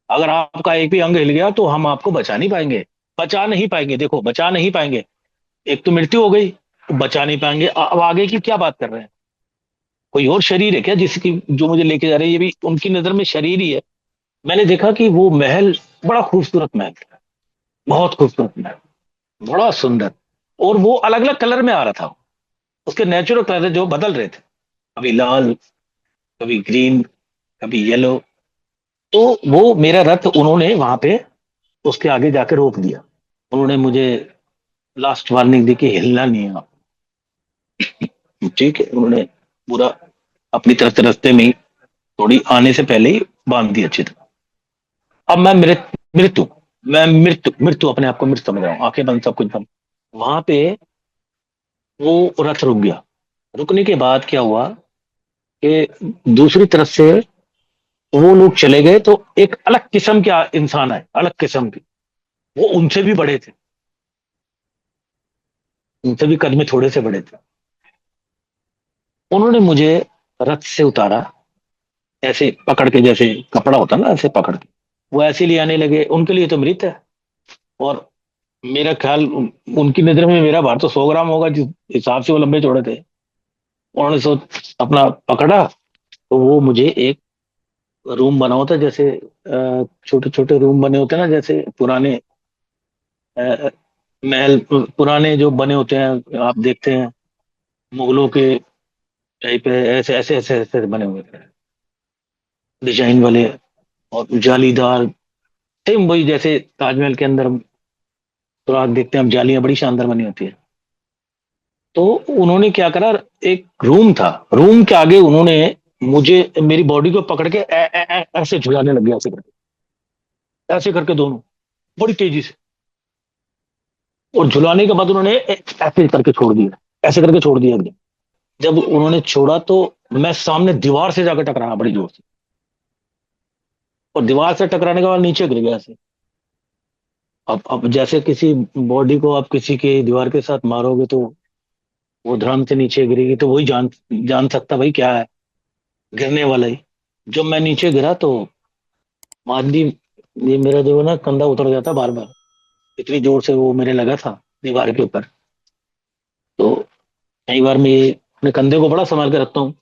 अगर आपका एक भी अंग हिल गया तो हम आपको बचा नहीं पाएंगे। बचा नहीं पाएंगे, देखो, बचा नहीं पाएंगे। एक तो मृत्यु हो गई, तो बचा नहीं पाएंगे। अब आगे की क्या बात कर रहे हैं? कोई और शरीर है क्या जिसकी, जो मुझे लेके जा रहे हैं? ये भी उनकी नजर में शरीर ही है। मैंने देखा कि वो महल बड़ा खूबसूरत महल था, बहुत खूबसूरत महल, बड़ा सुंदर। और वो अलग अलग कलर में आ रहा था। उसके नेचुरल कलर जो बदल रहे थे, कभी लाल, कभी ग्रीन, कभी येलो। तो वो मेरा रथ उन्होंने वहां पे उसके आगे जाके रोक दिया। उन्होंने मुझे लास्ट वार्निंग दी कि हिलना नहीं है आप। ठीक है, उन्होंने पूरा अपनी तरफ से रास्ते में ही, थोड़ी आने से पहले ही बांध दी अच्छी तरह। अब मैं मृत्यु, मैं मृत्यु मृत्यु अपने आप को मृत समझ रहा हूँ, आंखें बंद, सब कुछ बंद। वहां पे वो रथ रुक गया। रुकने के बाद क्या हुआ कि दूसरी तरफ से वो लोग चले गए, तो एक अलग किस्म के इंसान आए, अलग किस्म के। वो उनसे भी बड़े थे, उनसे भी कद में थोड़े से बड़े थे। उन्होंने मुझे रथ से उतारा, ऐसे पकड़ के, जैसे कपड़ा होता ना ऐसे पकड़ के। वो ऐसे ले आने लगे। उनके लिए तो मृत है। और मेरा ख्याल उनकी नजर में मेरा भार तो 100 ग्राम होगा, जिस हिसाब से वो लंबे चौड़े थे। उन्होंने अपना पकड़ा। तो वो मुझे एक रूम बना होता, जैसे छोटे छोटे रूम बने होते हैं ना, जैसे पुराने अ, महल पुराने जो बने होते हैं, आप देखते हैं मुगलों के टाइप है, ऐसे ऐसे ऐसे ऐसे बने हुए थे, डिजाइन वाले और जालीदार। सेम वही जैसे ताजमहल के अंदर सुराग देखते हैं हम, जालियां बड़ी शानदार बनी होती है। तो उन्होंने क्या करा, एक रूम था, रूम के आगे उन्होंने मुझे, मेरी बॉडी को पकड़ के ऐसे झुलाने लग गया, ऐसे करके दोनों, बड़ी तेजी से। और झुलाने के बाद उन्होंने ऐसे करके छोड़ दिया, ऐसे करके छोड़ दिया एकदम। जब उन्होंने छोड़ा तो मैं सामने दीवार से जाकर टकराया बड़ी जोर से। और दीवार से टकराने के बाद नीचे गिर गया ऐसे। अब जैसे किसी बॉडी को आप किसी के दीवार के साथ मारोगे तो वो धड़ाम से नीचे गिरेगी, तो वही जान जान सकता भाई क्या है, गिरने वाला ही। जब मैं नीचे गिरा तो मादी, ये मेरा जो है ना कंधा उतर जाता बार बार, इतनी जोर से वो मेरे लगा था दीवार के ऊपर। तो कई बार मैं ये अपने कंधे को बड़ा संभाल के रखता हूँ।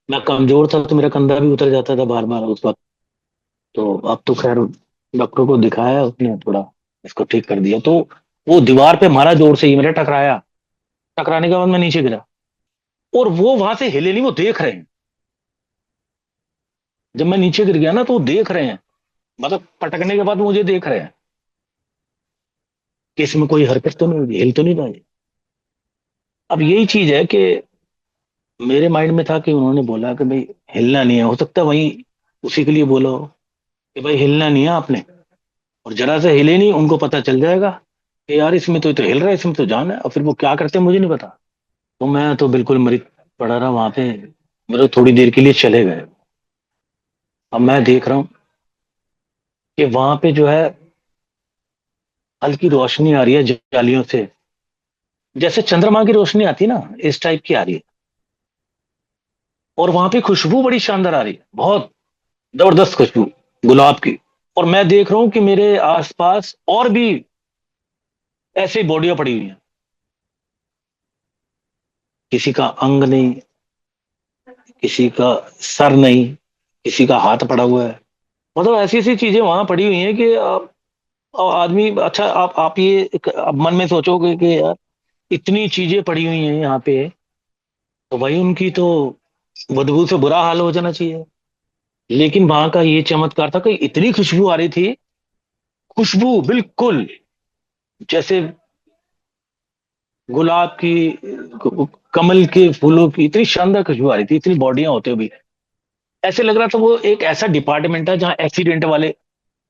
मैं कमजोर था तो मेरा कंधा भी उतर जाता था बार बार उस वक्त। तो अब तो खैर डॉक्टर को दिखाया, उसने थोड़ा इसको ठीक कर दिया। तो वो दीवार पे मारा जोर से ही, मेरा टकराया। टकराने के बाद मैं नीचे गिरा। और वो वहां से हिले नहीं, वो देख रहे हैं। जब मैं नीचे गिर गया ना, तो वो देख रहे हैं, मतलब पटकने के बाद मुझे देख रहे हैं कि इसमें कोई हरकत तो नहीं हुई, हिल तो नहीं रहा है। अब यही चीज है कि मेरे माइंड में था कि उन्होंने बोला कि भाई हिलना नहीं है, हो सकता है वही उसी के लिए बोला हो कि भाई हिलना नहीं है आपने। और जरा से हिले नहीं, उनको पता चल जाएगा कि यार इसमें तो हिल रहा है, इसमें तो जान है। और फिर वो क्या करते हैं मुझे नहीं पता। तो मैं तो बिल्कुल मरीज पड़ा रहा वहां पे। मतलब थोड़ी देर के लिए चले गए। अब मैं देख रहा हूँ कि वहां पे जो है हल्की रोशनी आ रही है जालियों से, जैसे चंद्रमा की रोशनी आती है ना, इस टाइप की आ रही है। और वहां पे खुशबू बड़ी शानदार आ रही है, बहुत जबरदस्त खुशबू, गुलाब की। और मैं देख रहा हूँ कि मेरे आसपास और भी ऐसी बॉडियां पड़ी हुई हैं। किसी का अंग नहीं, किसी का सर नहीं, किसी का हाथ पड़ा हुआ है। मतलब ऐसी ऐसी चीजें वहां पड़ी हुई हैं कि आदमी, अच्छा आप ये अब मन में सोचोगे कि यार इतनी चीजें पड़ी हुई हैं यहाँ पे, तो भाई उनकी तो बदबू से बुरा हाल हो जाना चाहिए। लेकिन वहां का ये चमत्कार था कि इतनी खुशबू आ रही थी, खुशबू बिल्कुल जैसे गुलाब की, कमल के फूलों की, इतनी शानदार खुशबू आ रही थी, इतनी बॉडियां होते हुए भी ऐसे लग रहा था वो एक ऐसा डिपार्टमेंट है जहाँ एक्सीडेंट वाले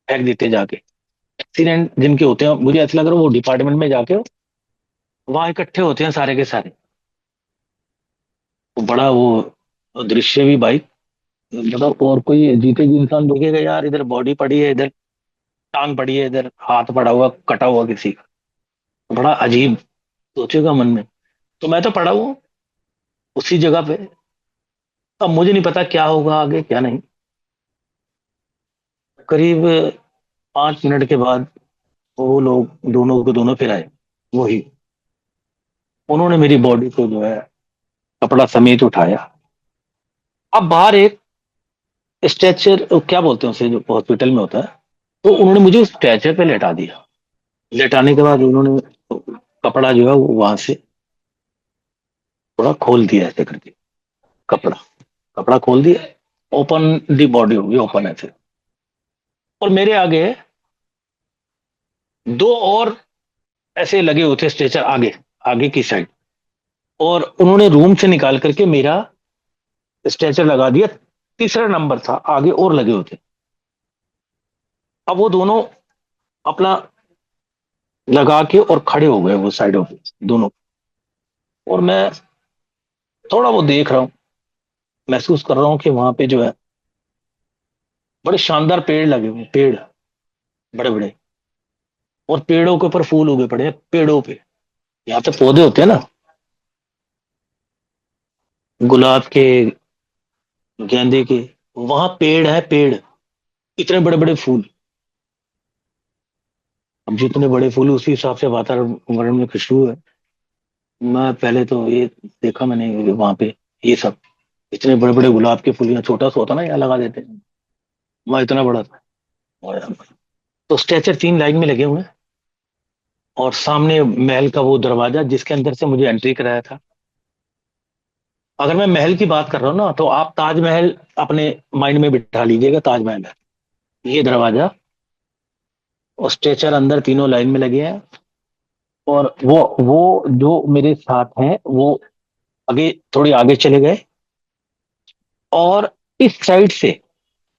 फेंक देते हैं जाके। एक्सीडेंट जिनके होते हैं, मुझे ऐसा लग रहा है वो डिपार्टमेंट में जाके वहां इकट्ठे होते हैं सारे के सारे। वो बड़ा वो दृश्य भी भाई, मतलब और कोई जीते जी इंसान देखेगा यार, इधर बॉडी पड़ी है, इधर टांग पड़ी है, इधर हाथ पड़ा हुआ कटा हुआ किसी का, बड़ा अजीब सोचेगा मन में। तो मैं तो पड़ा हूँ उसी जगह पे। अब मुझे नहीं पता क्या होगा आगे क्या नहीं। करीब 5 मिनट के बाद वो लोग दोनों को दोनों फिर आए, वही। उन्होंने मेरी बॉडी को जो है कपड़ा समेत उठाया। अब बाहर एक स्ट्रेचर, क्या बोलते हैं उसे, जो हॉस्पिटल में होता है, तो उन्होंने मुझे उस स्ट्रेचर पे लेटा दिया। लेटाने के बाद उन्होंने कपड़ा जो है वो वहां से थोड़ा खोल दिया ऐसे करके, कपड़ा कपड़ा खोल दिया, ओपन दी बॉडी होगी, ओपन ऐसे। और मेरे आगे दो और ऐसे लगे हुए थे स्ट्रेचर आगे, आगे की साइड। और उन्होंने रूम से निकाल करके मेरा स्ट्रेचर लगा दिया। तीसरा नंबर था, आगे और लगे हुए थे। अब वो दोनों अपना लगा के और खड़े हो गए वो साइडों पे दोनों। और मैं थोड़ा वो देख रहा हूँ, महसूस कर रहा हूँ कि वहां पे जो है बड़े शानदार पेड़ लगे हुए हैं, पेड़ बड़े बड़े। और पेड़ों के ऊपर फूल उगे पड़े हैं, पेड़ों पे। यहाँ पे पौधे होते हैं ना, गुलाब के, गेंदे के, वहां पेड़ है, पेड़, इतने बड़े बड़े फूल। अब जितने बड़े फूल उसी हिसाब से वातावरण में खुशबू है। मैं पहले तो ये देखा मैंने वहां पे, ये सब इतने बड़े बड़े गुलाब के फूल, यहाँ छोटा सा होता ना यहाँ लगा देते हैं, वहां इतना बड़ा था। और तो स्ट्रेचर 3 लाइन में लगे हुए हैं, और सामने महल का वो दरवाजा जिसके अंदर से मुझे एंट्री कराया था। अगर मैं महल की बात कर रहा हूँ ना, तो आप ताजमहल अपने माइंड में बिठा लीजिएगा, ताजमहल है ये दरवाजा। और स्ट्रेचर अंदर तीनों लाइन में लगे हैं। और वो जो मेरे साथ हैं वो आगे, थोड़ी आगे चले गए। और इस साइड से,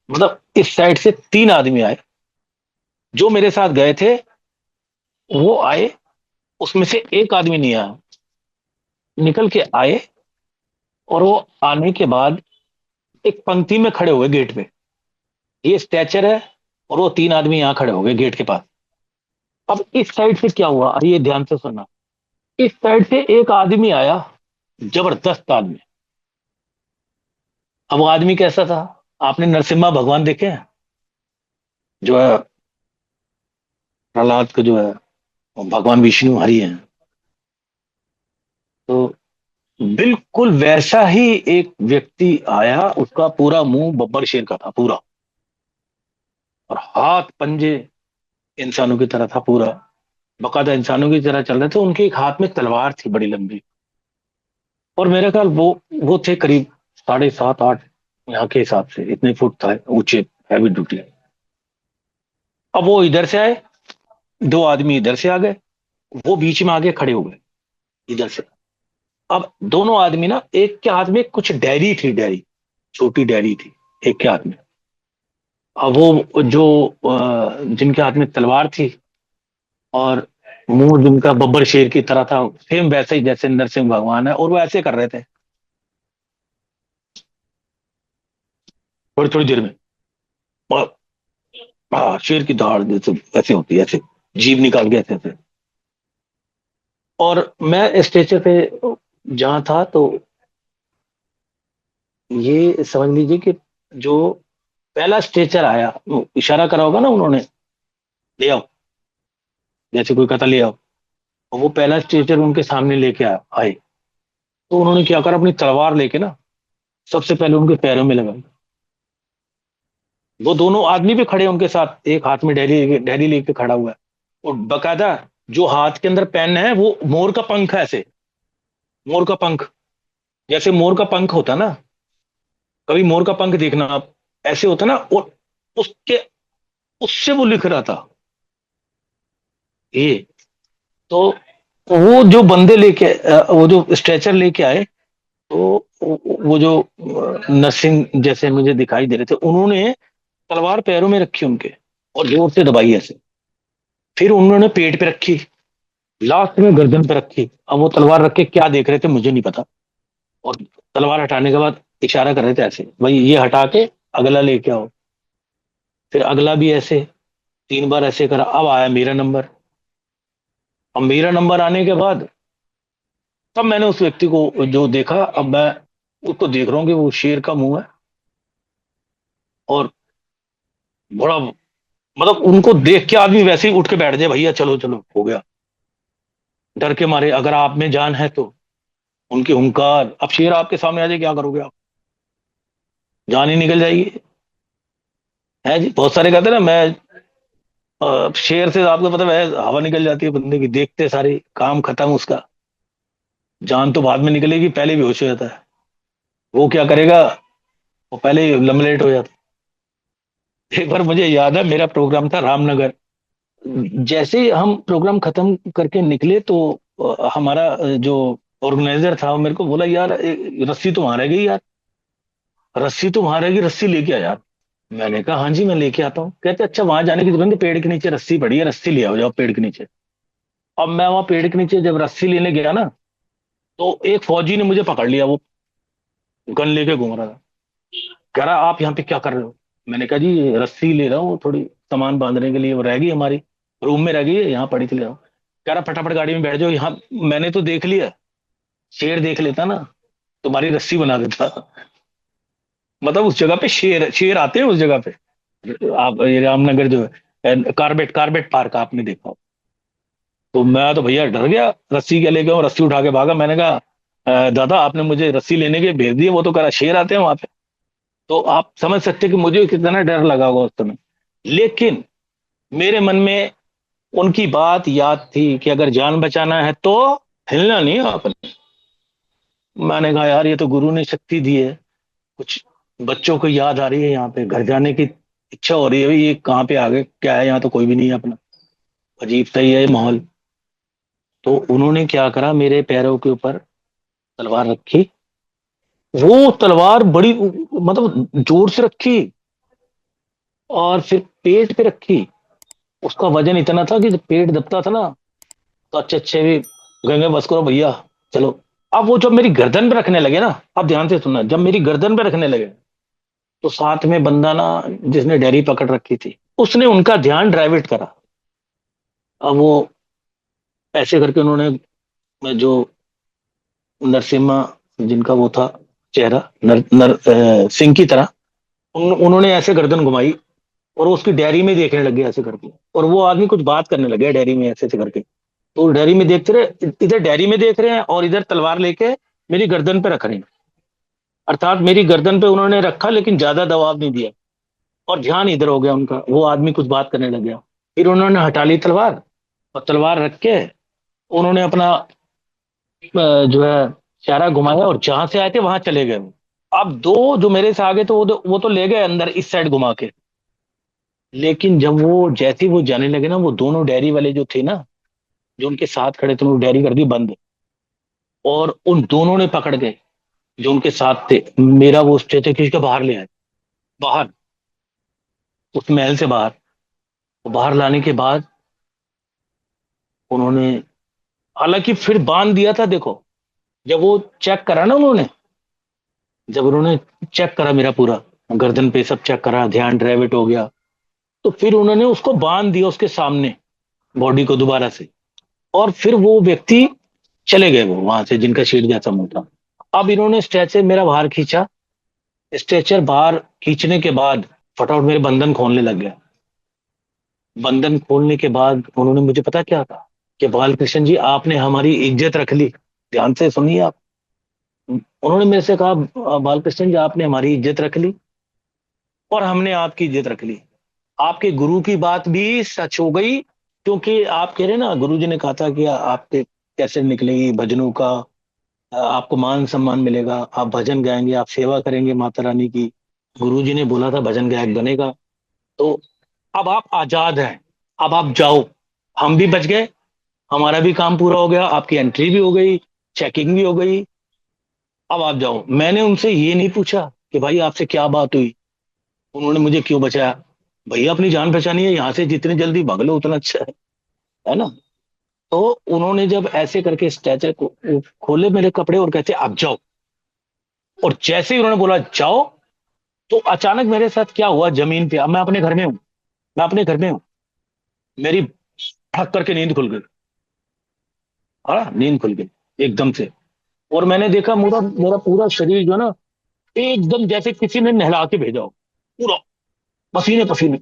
मतलब इस साइड से 3 आदमी आए। जो मेरे साथ गए थे वो आए, उसमें से एक आदमी नहीं आया, निकल के आए। और वो आने के बाद एक पंक्ति में खड़े हुए गेट पे, ये स्ट्रेचर है और वो 3 आदमी यहाँ खड़े हो गए गेट के पास। अब इस साइड से क्या हुआ, अरे ये ध्यान से सुनना। इस साइड से एक आदमी आया, जबरदस्त आदमी। अब वो आदमी कैसा था, आपने नरसिम्हा भगवान देखे हैं, जो है प्रहलाद का जो है, वो भगवान विष्णु हरि हैं। तो बिल्कुल वैसा ही एक व्यक्ति आया, उसका पूरा मुंह बब्बर शेर का था पूरा, और हाथ पंजे इंसानों की तरह था पूरा, बकायदा इंसानों की तरह चल रहे थे। उनके एक हाथ में तलवार थी बड़ी लंबी। और मेरे ख्याल वो थे करीब 7.5 8, यहाँ के हिसाब से इतने फुट था ऊंचे, हैवी ड्यूटी। अब वो इधर से आए, 2 आदमी इधर से आ गए, वो बीच में आगे खड़े हो गए इधर से। अब दोनों आदमी ना, एक के हाथ में कुछ डायरी थी, डायरी, छोटी डायरी थी एक के हाथ में। अब वो जो जिनके हाथ में तलवार थी और मुंह जिनका बब्बर शेर की तरह था, सेम वैसे ही जैसे नरसिंह भगवान है, और वो ऐसे कर रहे थे थोड़ी थोड़ी देर में। और शेर की दहाड़ जैसे ऐसे होती है, ऐसे जीभ निकाल के ऐसे ऐसे। और मैं स्टेचर पे जहां था, तो ये समझ लीजिए कि जो पहला स्ट्रेचर आया, वो इशारा करा होगा ना उन्होंने, ले आओ, जैसे कोई कहता ले आओ। और वो पहला स्ट्रेचर उनके सामने लेके आए। तो उन्होंने क्या करा, अपनी तलवार लेके ना सबसे पहले उनके पैरों में लगाई। वो दोनों आदमी भी खड़े हैं उनके साथ, एक हाथ में डैली डैली लेके खड़ा हुआ है। और बकायदा जो हाथ के अंदर पेन है वो मोर का पंख है, ऐसे मोर का पंख, जैसे मोर का पंख होता ना, कभी मोर का पंख देखना आप, ऐसे होता ना, और उसके उससे वो लिख रहा था ये। तो वो जो बंदे लेके वो जो स्ट्रेचर लेके आए, तो वो जो नर्सिंग जैसे मुझे दिखाई दे रहे थे, उन्होंने तलवार पैरों में रखी उनके, और जोर से दबाई ऐसे। फिर उन्होंने पेट पे रखी, लास्ट में गर्दन पे रखी। अब वो तलवार रख के क्या देख रहे थे मुझे नहीं पता। और तलवार हटाने के बाद इशारा कर रहे थे ऐसे, भाई ये हटा के अगला लेके आओ। फिर अगला भी ऐसे 3 बार ऐसे करा। अब आया मेरा नंबर। अब मेरा नंबर आने के बाद तब मैंने उस व्यक्ति को जो देखा, अब मैं उसको देख रहा हूँ कि वो शेर का मुंह है, और बड़ा, मतलब उनको देख के आदमी वैसे ही उठ के बैठ जाए, भैया चलो चलो हो गया। डर के मारे, अगर आप में जान है तो। उनकी हुंकार, अब शेर आपके सामने आ जाए क्या करोगे आप? जान ही निकल जाएगी। है जी, बहुत सारे कहते हैं ना, मैं शेर से आपको पता है हवा निकल जाती है बंदे की, देखते सारी काम खत्म उसका। जान तो बाद में निकलेगी, पहले भी होश हो जाता है। वो क्या करेगा, वो पहले ही लमलेट हो जाता है। एक बार मुझे याद है, मेरा प्रोग्राम था रामनगर। जैसे ही हम प्रोग्राम खत्म करके निकले तो हमारा जो ऑर्गेनाइजर था वो मेरे को बोला, यार रस्सी तो वहां रह गई यार, रस्सी तो वहां रह गई, रस्सी लेके आ यार। मैंने कहा हाँ जी मैं लेके आता हूँ। कहते अच्छा वहां जाने की जरूरत नहीं, पेड़ के नीचे रस्सी पड़ी है, रस्सी ले आओ, जाओ पेड़ के नीचे। अब मैं वहां पेड़ के नीचे जब रस्सी लेने गया ना, तो एक फौजी ने मुझे पकड़ लिया, वो गन लेके घूम रहा था। कह रहा आप यहाँ पे क्या कर रहे हो? मैंने कहा जी ये रस्सी ले रहा हूँ, थोड़ी सामान बांधने के लिए, वो रह गई हमारी रूम में रह गई है, यहाँ पड़ी थी, ले रहा हूँ। कह रहा फटाफट गाड़ी में बैठ जाओ यहाँ। मैंने तो देख लिया, शेर देख लेता ना, तुम्हारी रस्सी बना देता। मतलब उस जगह पे शेर शेर आते हैं उस जगह पे। आप ये रामनगर जो है, कारबेट कारबेट पार्क आपने देखा हो। तो मैं तो भैया डर गया, रस्सी क्या लेके आऊं, रस्सी उठा के भागा। मैंने कहा दादा आपने मुझे रस्सी लेने के भेज दिए, वो तो कह रहा शेर आते हैं वहां पे। तो आप समझ सकते हैं कि मुझे कितना डर लगा होगा उस समय। लेकिन मेरे मन में उनकी बात याद थी कि अगर जान बचाना है तो हिलना नहीं है आपने। मैंने कहा यार ये तो गुरु ने शक्ति दी है। कुछ बच्चों को याद आ रही है, यहाँ पे घर जाने की इच्छा हो रही है, भाई ये कहाँ पे आ गए, क्या है यहाँ तो कोई भी नहीं है अपना, अजीब सा ही है ये माहौल। तो उन्होंने क्या करा, मेरे पैरों के ऊपर तलवार रखी। वो तलवार बड़ी, मतलब जोर से रखी, और फिर पेट पे रखी। उसका वजन इतना था कि जब पेट दबता था ना, तो अच्छे अच्छे भी गंगे बस करो भैया चलो। अब वो जब मेरी गर्दन पे रखने लगे ना, अब ध्यान से सुनना, जब मेरी गर्दन पे रखने लगे, तो साथ में बंदा ना, जिसने डेयरी पकड़ रखी थी, उसने उनका ध्यान डाइवर्ट करा। अब वो ऐसे करके उन्होंने जो नरसिम्हा जिनका वो था चेहरा, सिंह की तरह, उन्होंने ऐसे गर्दन घुमाई, और वो उसकी डायरी में देखने लग गए ऐसे करके। और वो आदमी कुछ बात करने लगे डायरी में ऐसे ऐसे करके। तो डायरी में देखते रहे, इधर डायरी में देख रहे हैं और इधर तलवार लेके मेरी गर्दन पे रख रहे हैं। अर्थात मेरी गर्दन पे उन्होंने रखा, लेकिन ज्यादा दबाव नहीं दिया, और ध्यान इधर हो गया उनका, वो आदमी कुछ बात करने लग गया। फिर उन्होंने हटा ली तलवार, और तलवार रख के उन्होंने अपना जो है चारा घुमाया, और जहां से आए थे वहां चले गए। अब दो जो मेरे से आगे, तो वो तो ले गए अंदर इस साइड घुमा के। लेकिन जब वो जैसे ही वो जाने लगे ना, वो दोनों डेयरी वाले जो थे ना, जो उनके साथ खड़े थे, उन्होंने डेयरी कर दी बंद। और उन दोनों ने पकड़ के, जो उनके साथ थे, मेरा वो स्टेचर खींच के बाहर ले आए, बाहर, उस महल से बाहर। बाहर लाने के बाद उन्होंने, हालांकि फिर बांध दिया था देखो। जब वो चेक करा ना उन्होंने, जब उन्होंने चेक करा मेरा पूरा गर्दन पे सब चेक करा, ध्यान डाइवर्ट हो गया, तो फिर उन्होंने उसको बांध दिया उसके सामने, बॉडी को दोबारा से। और फिर वो व्यक्ति चले गए, वो वहां से जिनका शीट जैसा मुंह था। अब इन्होंने स्ट्रेचर मेरा बाहर खींचा। स्ट्रेचर बाहर खींचने के बाद फटाफट मेरे बंधन खोलने लग गया। बंधन खोलने के बाद उन्होंने मुझे पता क्या कहा, कि बालकृष्ण जी आपने हमारी इज्जत रख ली। ध्यान से सुनिए आप। उन्होंने मेरे से कहा बालकृष्ण जी आपने हमारी इज्जत रख ली, और हमने आपकी इज्जत रख ली। आपके गुरु की बात भी सच हो गई, क्योंकि आप कह रहे ना, गुरु जी ने कहा था कि आपके कैसे निकलेगी भजनों का, आपको मान सम्मान मिलेगा, आप भजन गाएंगे, आप सेवा करेंगे माता रानी की, गुरुजी ने बोला था भजन गायक बनेगा, तो अब आप आजाद हैं, अब आप जाओ। हम भी बच गए, हमारा भी काम पूरा हो गया, आपकी एंट्री भी हो गई, चेकिंग भी हो गई, अब आप जाओ। मैंने उनसे ये नहीं पूछा कि भाई आपसे क्या बात हुई, उन्होंने मुझे क्यों बचाया। भैया अपनी जान बचानी है, यहाँ से जितनी जल्दी भाग लो उतना अच्छा है ना। तो उन्होंने जब ऐसे करके स्ट्रेचर को खोले मेरे कपड़े और कहते अब जाओ, और जैसे ही उन्होंने बोला जाओ, तो अचानक मेरे साथ क्या हुआ जमीन पे, अब मैं अपने घर में हूँ, मैं अपने घर में हूँ, मेरी फट करके नींद खुल गई। हाँ, नींद खुल गई एकदम से। और मैंने देखा मेरा मेरा पूरा शरीर जो है ना, एकदम जैसे किसी ने नहला के भेजा हो, पूरा पसीने पसीने।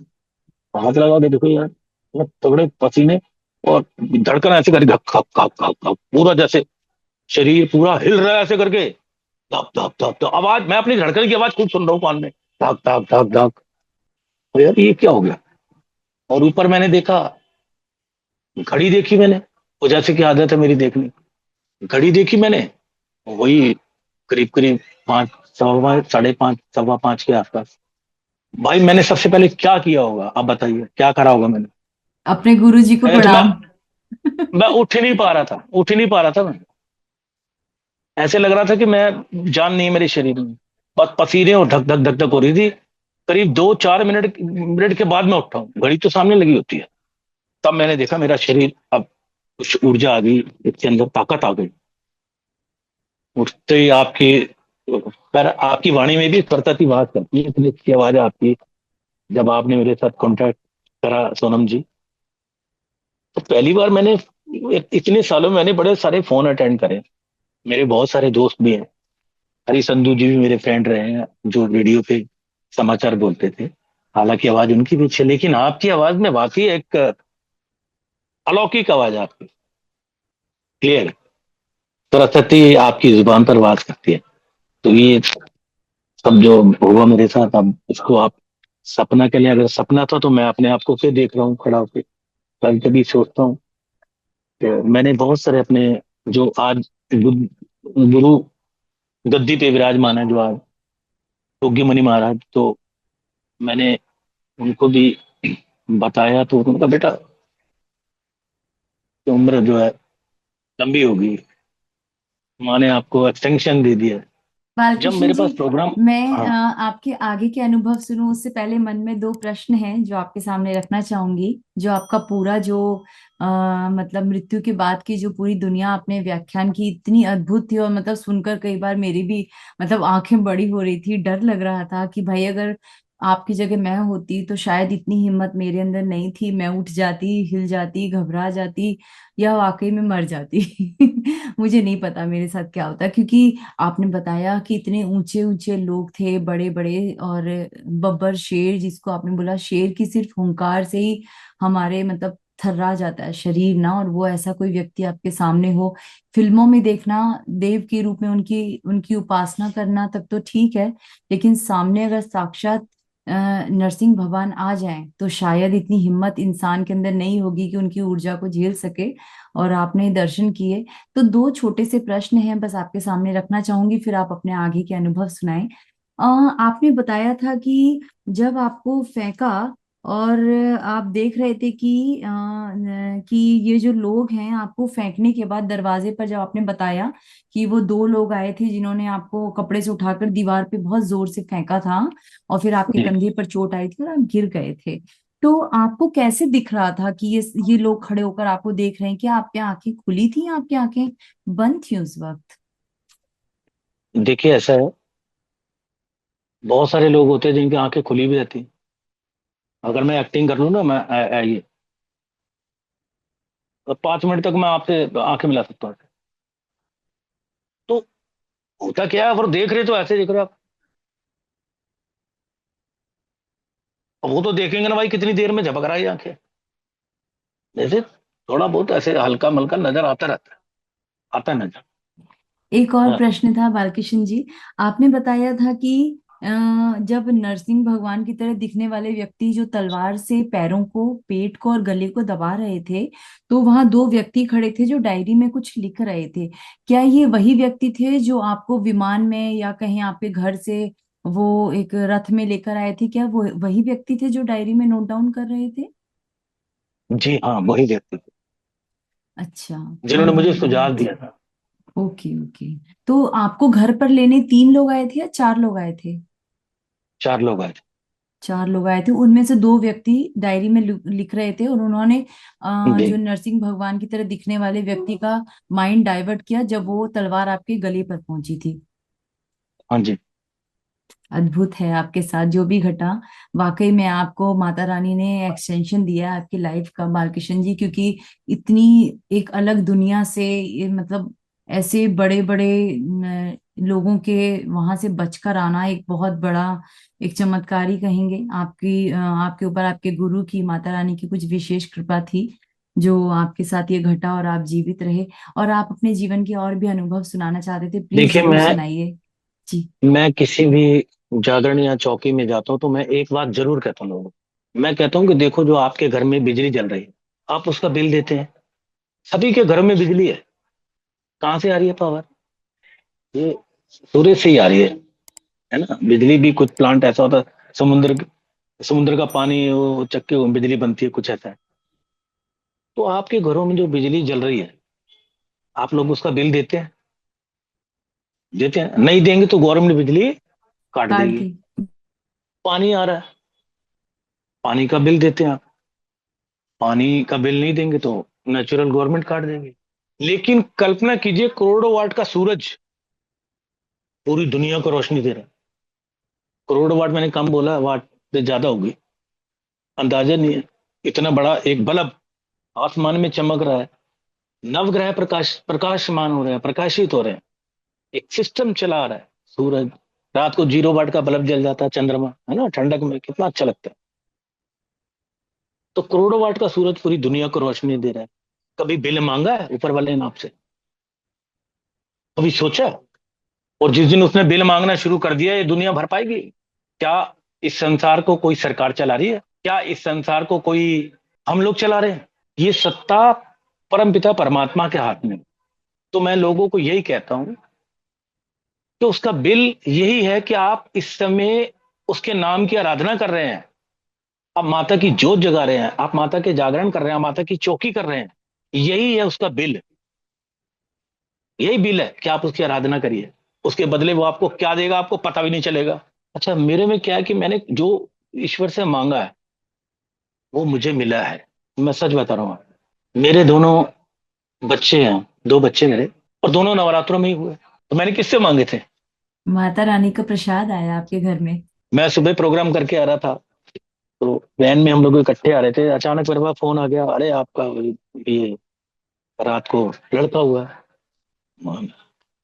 हाथ लगा के देखो यार, मैं तगड़े पसीने, और धड़कन ऐसे करके धक धक धक धक धक, पूरा जैसे शरीर पूरा हिल रहा है ऐसे करके, धक धक धक धक, आवाज मैं अपनी धड़कन की आवाज खुद सुन रहा हूँ कान में, धक धक धक धक। और यार ये क्या हो गया। और ऊपर मैंने देखा, घड़ी देखी मैंने, वो जैसे कि आदत है मेरी देखनी, घड़ी देखी मैंने, वही करीब करीब 5, सवा 5, 5:30, सवा 5 के आसपास। भाई मैंने सबसे पहले क्या किया होगा, आप बताइए क्या करा होगा मैंने। अपने गुरुजी को पहले तो मैं प्रणाम। मैं उठ ही नहीं पा रहा था, उठ ही नहीं पा रहा था मैं। ऐसे लग रहा था कि मैं जान नहीं है मेरे शरीर में, बस पसीने और धक धक धक धक हो रही थी। करीब 2-4 मिनट मिनट के बाद मैं उठा हूँ, घड़ी तो सामने लगी होती है। तब मैंने देखा मेरा शरीर, अब कुछ ऊर्जा आ गई, इसके अंदर ताकत आ गई। उठते ही आपकी, पर आपकी वाणी में भी करता बात करती है, इतनी अच्छी आवाज है आपकी। जब आपने मेरे साथ कांटेक्ट करा सोनम जी, तो पहली बार मैंने, इतने सालों में मैंने बड़े सारे फोन अटेंड करे, मेरे बहुत सारे दोस्त भी हैं। हरी संधू जी भी मेरे फ्रेंड रहे हैं, जो रेडियो पे समाचार बोलते थे। हालांकि आवाज उनकी भी अच्छी है, लेकिन आपकी आवाज में वाकई एक अलौकिक आवाज है आपकी, क्लियर, सरस्वती आपकी जुबान पर वास करती है। तो ये सब जो हुआ मेरे साथ, अब इसको आप सपना के लिए, अगर सपना था तो मैं अपने आप को फिर देख रहा हूँ खड़ा होकर। कभी कभी सोचता हूँ कि मैंने बहुत सारे अपने, जो आज गुरु गद्दी पे विराजमान है, जो आज योग्य मुनि महाराज, तो मैंने उनको भी बताया, तो उनका बेटा की उम्र जो है लंबी होगी, माँ ने आपको एक्सटेंशन दे दिया है। जब बालकृष्ण मेरे जी, पास प्रोग्राम, मैं हाँ, आपके आगे के अनुभव सुनूं उससे पहले मन में दो प्रश्न हैं जो आपके सामने रखना चाहूंगी। जो आपका पूरा जो मतलब मृत्यु के बाद की जो पूरी दुनिया आपने व्याख्यान की, इतनी अद्भुत थी, और मतलब सुनकर कई बार मेरी भी मतलब आंखें बड़ी हो रही थी। डर लग रहा था कि भाई अगर आपकी जगह मैं होती तो शायद इतनी हिम्मत मेरे अंदर नहीं थी, मैं उठ जाती, हिल जाती, घबरा जाती, या वाकई में मर जाती। मुझे नहीं पता मेरे साथ क्या होता, क्योंकि आपने बताया कि इतने ऊंचे ऊंचे लोग थे, बड़े बड़े, और बब्बर शेर, जिसको आपने बोला शेर की सिर्फ हुंकार से ही हमारे मतलब थर्रा जाता है शरीर ना, और वो ऐसा कोई व्यक्ति आपके सामने हो। फिल्मों में देखना, देव के रूप में उनकी उनकी उपासना करना तब तो ठीक है, लेकिन सामने अगर साक्षात नरसिंह भगवान आ जाएं तो शायद इतनी हिम्मत इंसान के अंदर नहीं होगी कि उनकी ऊर्जा को झेल सके। और आपने दर्शन किए। तो दो छोटे से प्रश्न हैं, बस आपके सामने रखना चाहूंगी, फिर आप अपने आगे के अनुभव सुनाएं। आपने बताया था कि जब आपको फेंका और आप देख रहे थे कि ये जो लोग हैं आपको फेंकने के बाद, दरवाजे पर जब आपने बताया कि वो दो लोग आए थे जिन्होंने आपको कपड़े से उठाकर दीवार पे बहुत जोर से फेंका था, और फिर आपके जी। कंधे पर चोट आई थी और आप गिर गए थे। तो आपको कैसे दिख रहा था कि ये लोग खड़े होकर आपको देख रहे हैं? क्या आपकी आंखें खुली थी या आपकी आंखें बंद थी उस वक्त? देखिए ऐसा है, बहुत सारे लोग होते हैं जिनकी आंखें खुली भी रहती हैं। अगर मैं एक्टिंग कर लूँ ना, मैं आइए, तो 5 मिनट तक मैं आपसे आंखें मिला सकता हूँ। तो होता क्या है, वो देख रहे तो ऐसे देख रहे हो आप, अब वो तो देखेंगे ना भाई कितनी देर में झपक रहा है ये आंखें, जैसे थोड़ा बहुत ऐसे हल्का मल्का नजर आता रहता है, आता है नजर। एक और हाँ, प्रश्न था बालकृष्ण जी। आपने बताया था कि जब नरसिंह भगवान की तरह दिखने वाले व्यक्ति जो तलवार से पैरों को, पेट को और गले को दबा रहे थे, तो वहां दो व्यक्ति खड़े थे जो डायरी में कुछ लिख रहे थे। क्या ये वही व्यक्ति थे जो आपको विमान में या कहीं आपके घर से वो एक रथ में लेकर आए थे, क्या वो वही व्यक्ति थे जो डायरी में नोट डाउन कर रहे थे? जी हाँ, वही व्यक्ति थे अच्छा। जिन्होंने मुझे सुझाव दिया था। Okay okay. तो आपको घर पर लेने 3 लोग आए थे या 4 लोग आए थे? 4 लोग आए 4 लोग आए थे, उनमें से 2 व्यक्ति डायरी में लिख रहे थे, और उन्होंने थे। जी। जो नरसिंह भगवान की तरह दिखने वाले व्यक्ति का माइंड डाइवर्ट किया जब वो तलवार आपके गले पर पहुंची थी। हाँ जी। अद्भुत है आपके साथ जो भी घटा। वाकई में आपको माता रानी ने एक्सटेंशन दिया है आपकी लाइफ का बालकृष्ण जी, क्योंकि इतनी एक अलग दुनिया से, ये मतलब ऐसे बड़े बड़े लोगों के वहां से बचकर आना एक बहुत बड़ा, एक चमत्कार ही कहेंगे। आपके ऊपर आपके गुरु की, माता रानी की कुछ विशेष कृपा थी जो आपके साथ ये घटा और आप जीवित रहे। और आप अपने जीवन के और भी अनुभव सुनाना चाहते थे, प्लीज देखिए, जरूर मैं सुनाइए। जी। मैं किसी भी जागरण या चौकी में जाता हूँ तो मैं एक बात जरूर कहता हूँ लोगों को। मैं कहता हूँ कि देखो, जो आपके घर में बिजली जल रही है, आप उसका बिल देते हैं। सभी के घरों में बिजली है। कहाँ से आ रही है पावर? ये सूर्य से ही आ रही है ना। बिजली भी कुछ प्लांट ऐसा होता है, समुद्र का पानी वो चक्के में बिजली बनती है, कुछ ऐसा है। तो आपके घरों में जो बिजली जल रही है, आप लोग उसका बिल देते हैं? देते हैं? नहीं देंगे तो गवर्नमेंट बिजली काट काट देगी। दी। पानी आ रहा है, पानी का बिल देते हैं आप। पानी का बिल नहीं देंगे तो नेचुरल गवर्नमेंट काट देंगे। लेकिन कल्पना कीजिए, करोड़ों वाट का सूरज पूरी दुनिया को रोशनी दे रहा है। करोड़ों वाट मैंने कम बोला, वाट से ज्यादा होगी, अंदाजा नहीं है। इतना बड़ा एक बल्ब आसमान में चमक रहा है। नवग्रह प्रकाशमान हो रहे हैं, प्रकाशित हो रहे हैं। एक सिस्टम चला रहा है सूरज। रात को 0 वाट का बल्ब जल जाता है, चंद्रमा है ना, ठंडक में कितना अच्छा लगता है। तो करोड़ों वाट का सूरज पूरी दुनिया को रोशनी दे रहा है। कभी बिल मांगा है ऊपर वाले ने आपसे? कभी सोचा? और जिस दिन उसने बिल मांगना शुरू कर दिया, ये दुनिया भर पाएगी क्या? इस संसार को कोई सरकार चला रही है क्या? इस संसार को कोई हम लोग चला रहे हैं? ये सत्ता परमपिता परमात्मा के हाथ में। तो मैं लोगों को यही कहता हूं कि उसका बिल यही है कि आप इस समय उसके नाम की आराधना कर रहे हैं। आप माता की जोत जगा रहे हैं, आप माता के जागरण कर रहे हैं, आप माता की चौकी कर रहे हैं। यही है उसका बिल। यही बिल है कि आप उसकी आराधना करिए। उसके बदले वो आपको क्या देगा, आपको पता भी नहीं चलेगा। अच्छा, मेरे में क्या है कि मैंने जो ईश्वर से मांगा है वो मुझे मिला है। मैं सच बता रहा हूँ। मेरे दोनों बच्चे हैं, 2 बच्चे मेरे, और दोनों नवरात्रों में ही हुए। तो मैंने किससे मांगे थे? माता रानी का प्रसाद आया आपके घर में। मैं सुबह प्रोग्राम करके आ रहा था, तो वैन में हम लोग इकट्ठे आ रहे थे, अचानक मेरे पास फोन आ गया, अरे आपका ये रात को लड़का हुआ है।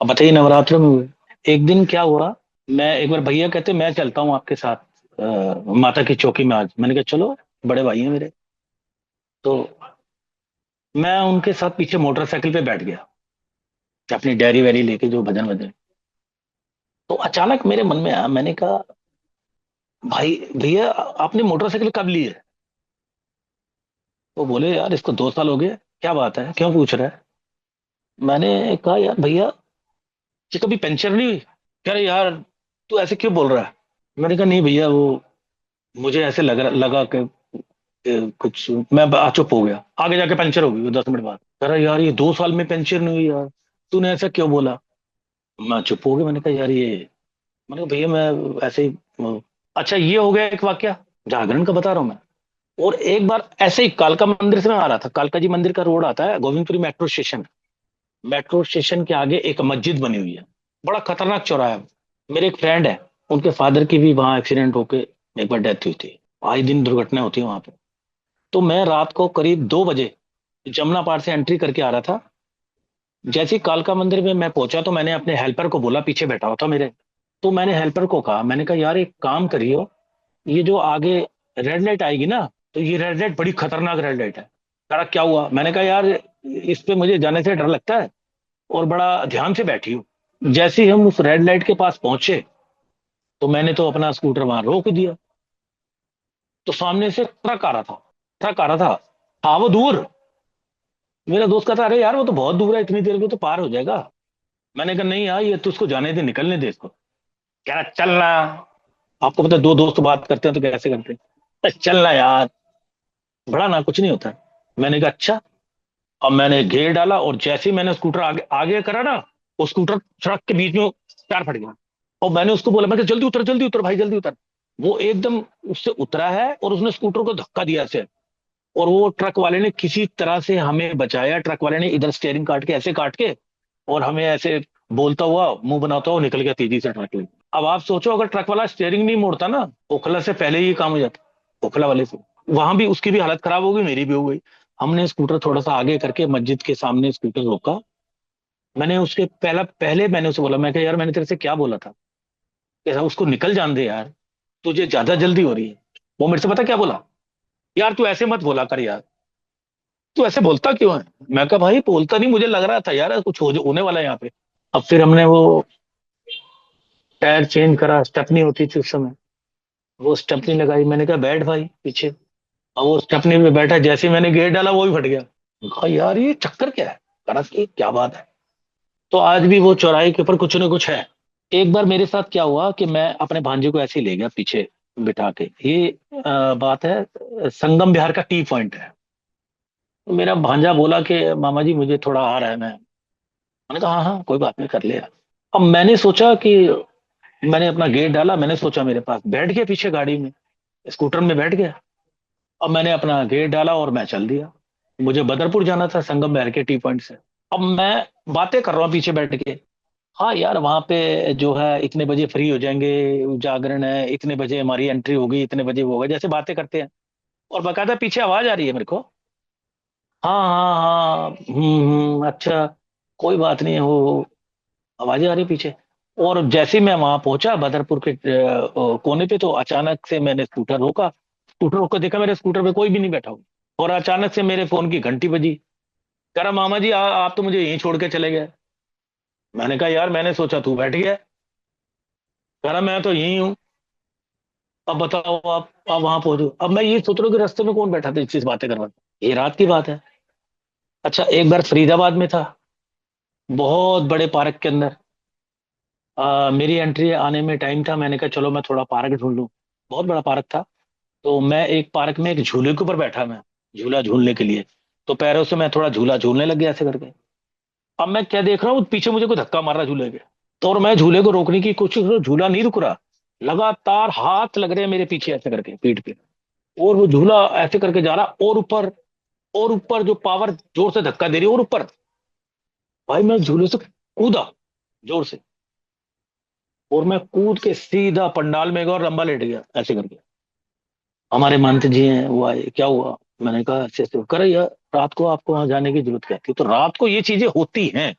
अब बताइए, नवरात्रों में हुए। एक दिन क्या हुआ, मैं एक बार भैया कहते मैं चलता हूँ आपके साथ माता की चौकी में आज। मैंने कहा चलो, बड़े भाई हैं मेरे। तो मैं उनके साथ पीछे मोटरसाइकिल पे बैठ गया, अपनी डायरी वैरी लेके जो भजन वजन। तो अचानक मेरे मन में आया, मैंने कहा भाई भैया, आपने मोटरसाइकिल कब ली है? वो बोले यार, इसको 2 साल हो गए। क्या बात है, क्यों पूछ रहा है? मैंने कहा यार भैया, ये कभी पंचर नहीं हुई? कह रहे यार, तू ऐसे क्यों बोल रहा है? मैंने कहा नहीं भैया, वो मुझे ऐसे लगा कि कुछ, चुप हो गया। आगे जाके पंचर हो गई वो 10 मिनट बाद। कह रहा यार, ये 2 साल में पंचर नहीं हुई यार, तूने ऐसा क्यों बोला? मैं चुप हो गया। मैंने कहा यार ये, मैंने कहा भैया मैं ऐसे ही अच्छा, ये हो गया एक वाक्य, जागरण का बता रहा हूँ मैं। और एक बार ऐसे ही कालका मंदिर से मैं आ रहा था, कालका जी मंदिर का रोड आता है Govindpuri metro station. Metro station के आगे एक मस्जिद बनी हुई है, बड़ा खतरनाक चौराहा है। मेरे एक फ्रेंड है, उनके फादर की भी वहां एक्सीडेंट होके एक बार डेथ हुई थी। आए दिन दुर्घटना होती है वहां पे। तो मैं रात को करीब 2 बजे जमुना पार से एंट्री करके आ रहा था। जैसे ही कालका मंदिर में मैं पहुंचा तो मैंने अपने हेल्पर को बोला, पीछे बैठा हुआ था मेरे। तो मैंने हेल्पर को कहा, मैंने कहा यार एक काम करियो, ये जो आगे रेड लाइट आएगी ना, तो ये रेड लाइट बड़ी खतरनाक रेड लाइट है। कह रहा क्या हुआ? मैंने कहा यार, इस पे मुझे जाने से डर लगता है और बड़ा ध्यान से बैठी हूँ। जैसे ही हम उस रेड लाइट के पास पहुंचे, तो मैंने तो अपना स्कूटर वहां रोक दिया। तो सामने से ट्रक आ रहा था। ट्रक आ रहा था वो दूर। मेरा दोस्त कहता अरे यार, वो तो बहुत दूर है, इतनी देर में तो पार हो जाएगा। मैंने कहा नहीं यार, ये तो उसको जाने दे, निकलने दे इसको। कह रहा चलना। आपको पता है, दो दोस्त बात करते हैं तो कैसे करते हैं, चलना यार, बड़ा ना, कुछ नहीं होता है। मैंने कहा अच्छा। अब मैंने गियर डाला और जैसे ही मैंने स्कूटर आगे आगे करा ना, वो स्कूटर सड़क के बीच में टायर फट गया। और मैंने उसको बोला, मैं कहा जल्दी उतर भाई, जल्दी उतर। वो एकदम उससे उतरा है और उसने स्कूटर को धक्का दिया ऐसे। और वो ट्रक वाले ने किसी तरह से हमें बचाया। ट्रक वाले ने इधर स्टेयरिंग काट के ऐसे काट के, और हमें ऐसे बोलता हुआ, मुंह बनाता हुआ निकल गया तेजी से ट्रक लेके। अब आप सोचो, अगर ट्रक वाला स्टेयरिंग नहीं मोड़ता ना, ओखला से पहले ही काम हो जाता, ओखला वाले से। वहां भी उसकी भी हालत खराब हो गई, मेरी भी हो गई। हमने स्कूटर थोड़ा सा आगे करके मस्जिद के सामने स्कूटर रोका। मैंने उसके पहले मैंने उसे बोला, मैं कहा यार, मैंने तेरे से क्या बोला था, कैसा उसको निकल जान दे यार, तुझे ज्यादा जल्दी हो रही है। वो मेरे से पता क्या बोला, यार तू ऐसे मत बोला कर यार, तू ऐसे बोलता क्यों है। मैं कहा भाई बोलता नहीं, मुझे लग रहा था यार कुछ होने वाला है यहाँ पे। अब फिर हमने वो टायर चेंज करा, स्टेपनी होती थी उस समय, वो स्टेपनी लगाई। मैंने कहा बैठ भाई पीछे। और वो स्टेपनी पे बैठा, जैसे ही मैंने गेयर डाला वो भी फट गया। कहा यार ये चक्कर क्या है, करा कि क्या बात है। तो आज भी वो चौराहे के ऊपर कुछ ना कुछ है। एक बार मेरे साथ क्या हुआ कि मैं अपने भांजे को ऐसे ही ले गया पीछे बिठा के। ये बात है, संगम बिहार का टी पॉइंट है। तो मेरा भांजा बोला कि मामा जी मुझे थोड़ा आ रहा है। मैंने कहा हाँ हाँ कोई बात नहीं, कर ले यार। अब मैंने सोचा कि मैंने अपना गेट डाला, मैंने सोचा मेरे पास, बैठ गया पीछे गाड़ी में, स्कूटर में बैठ गया। अब मैंने अपना गेट डाला और मैं चल दिया। मुझे बदरपुर जाना था, संगम बहर के टी पॉइंट से। अब मैं बातें कर रहा हूँ पीछे बैठ के, हाँ यार वहां पे जो है इतने बजे फ्री हो जाएंगे, जागरण है, इतने बजे हमारी एंट्री होगी, इतने बजे वो होगा, जैसे बातें करते हैं। और बकायदा पीछे आवाज आ रही है मेरे को, हाँ हाँ हाँ, अच्छा, कोई बात नहीं हो, आवाजें आ रही पीछे। और जैसे ही मैं वहां पहुंचा बदरपुर के कोने पे, तो अचानक से मैंने स्कूटर रोक कर देखा, मेरे स्कूटर पे कोई भी नहीं बैठा हुआ। और अचानक से मेरे फोन की घंटी बजी। कह रहा मामा जी आप तो मुझे यहीं छोड़ के चले गए। मैंने कहा यार मैंने सोचा तू बैठ गया। कह रहा मैं तो यहीं हूँ, अब बताओ आप वहां पहुंचो। अब मैं ये सोच रहा हूँ कि रास्ते में कौन बैठा था इस बातें कर रहा था, ये रात की बात है। अच्छा, एक बार फरीदाबाद में था, बहुत बड़े पार्क के अंदर। मेरी एंट्री आने में टाइम था, मैंने कहा चलो मैं थोड़ा पार्क ढूंढ लूं। बहुत बड़ा पार्क था। तो मैं एक पार्क में एक झूले के ऊपर बैठा, मैं झूला झूलने के लिए। तो पैरों से मैं थोड़ा झूला झूलने लग गया ऐसे करके। अब मैं क्या देख रहा हूँ, पीछे मुझे कोई धक्का मार रहा है झूले के। तो और मैं झूले को रोकने की कोशिश कर रहा हूं, झूला नहीं रुक रहा। लगातार हाथ लग रहे हैं मेरे पीछे ऐसे करके पीठ पे। और वो झूला ऐसे करके जा रहा और ऊपर, और ऊपर जो पावर जोर से धक्का दे रही है और ऊपर। भाई मैं झूले से कूदा जोर से, और मैं कूद के सीधा पंडाल में गया और लंबा लेट गया ऐसे करके। हमारे महंत जी हैं, वो आए, क्या हुआ। मैंने कहा ऐसे ऐसे कर यार, रात को आपको वहां जाने की जरूरत क्या थी। तो रात को ये चीजें होती हैं।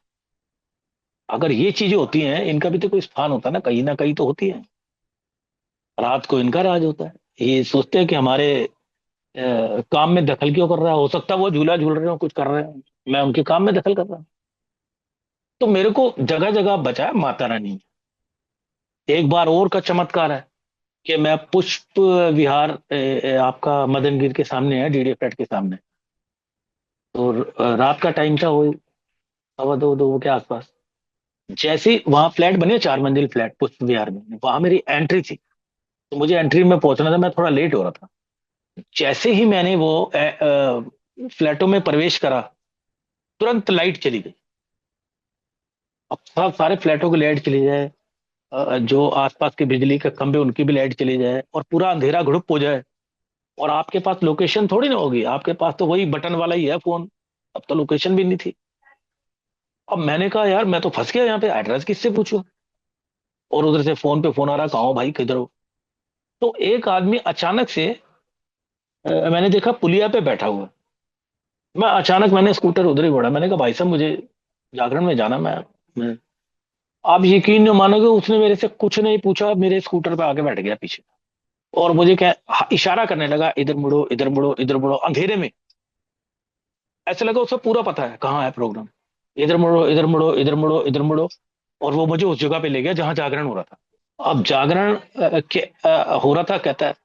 अगर ये चीजें होती हैं, इनका भी तो कोई स्थान होता है ना कहीं तो होती है। रात को इनका राज होता है। ये सोचते हैं कि हमारे काम में दखल क्यों कर रहा है, हो सकता है वो झूला झूल रहे हो, कुछ कर रहे हो, मैं उनके काम में दखल कर रहा हूँ। तो मेरे को जगह जगह बचाया माता रानी ने। एक बार और का चमत्कार है कि मैं पुष्प विहार, आपका मदन गिर के सामने है, डीडी फ्लैट के सामने। तो रात का टाइम था, वो सवा दो दो के आसपास। जैसे ही वहां फ्लैट बने, 4 मंजिल फ्लैट पुष्प विहार में, वहां मेरी एंट्री थी। तो मुझे एंट्री में पहुंचना था, मैं थोड़ा लेट हो रहा था। जैसे ही मैंने वो फ्लैटों में प्रवेश करा, तुरंत लाइट चली गई। अब सब सारे फ्लैटों की लाइट चली जाए, जो आसपास के बिजली के खंभे उनकी भी लाइट चली जाए, और पूरा अंधेरा घुड़प हो जाए। और आपके पास लोकेशन थोड़ी ना होगी, आपके पास तो वही बटन वाला ही है फोन। अब तो लोकेशन भी नहीं थी। अब मैंने कहा यार मैं तो फंस गया यहाँ पे, एड्रेस किससे पूछूं। और उधर से फोन पे फोन आ रहा, कहाँ हो भाई, किधर हो। तो एक आदमी अचानक से, मैंने देखा पुलिया पे बैठा हुआ। मैं अचानक मैंने स्कूटर उधर ही बढ़ा, मैंने कहा भाई साहब मुझे जागरण में जाना, मैं आप यकीन नहीं मानोगे, उसने मेरे से कुछ नहीं पूछा, मेरे स्कूटर पे आके बैठ गया पीछे। और मुझे क्या इशारा करने लगा, इधर मुड़ो इधर मुड़ो इधर मुड़ो, अंधेरे में। ऐसा लगा उसे पूरा पता है कहाँ है प्रोग्राम। इधर मुड़ो इधर मुड़ो इधर मुड़ो इधर मुड़ो। और वो मुझे उस जगह पे ले गया जहां जागरण हो रहा था। अब जागरण हो रहा था, कहता है,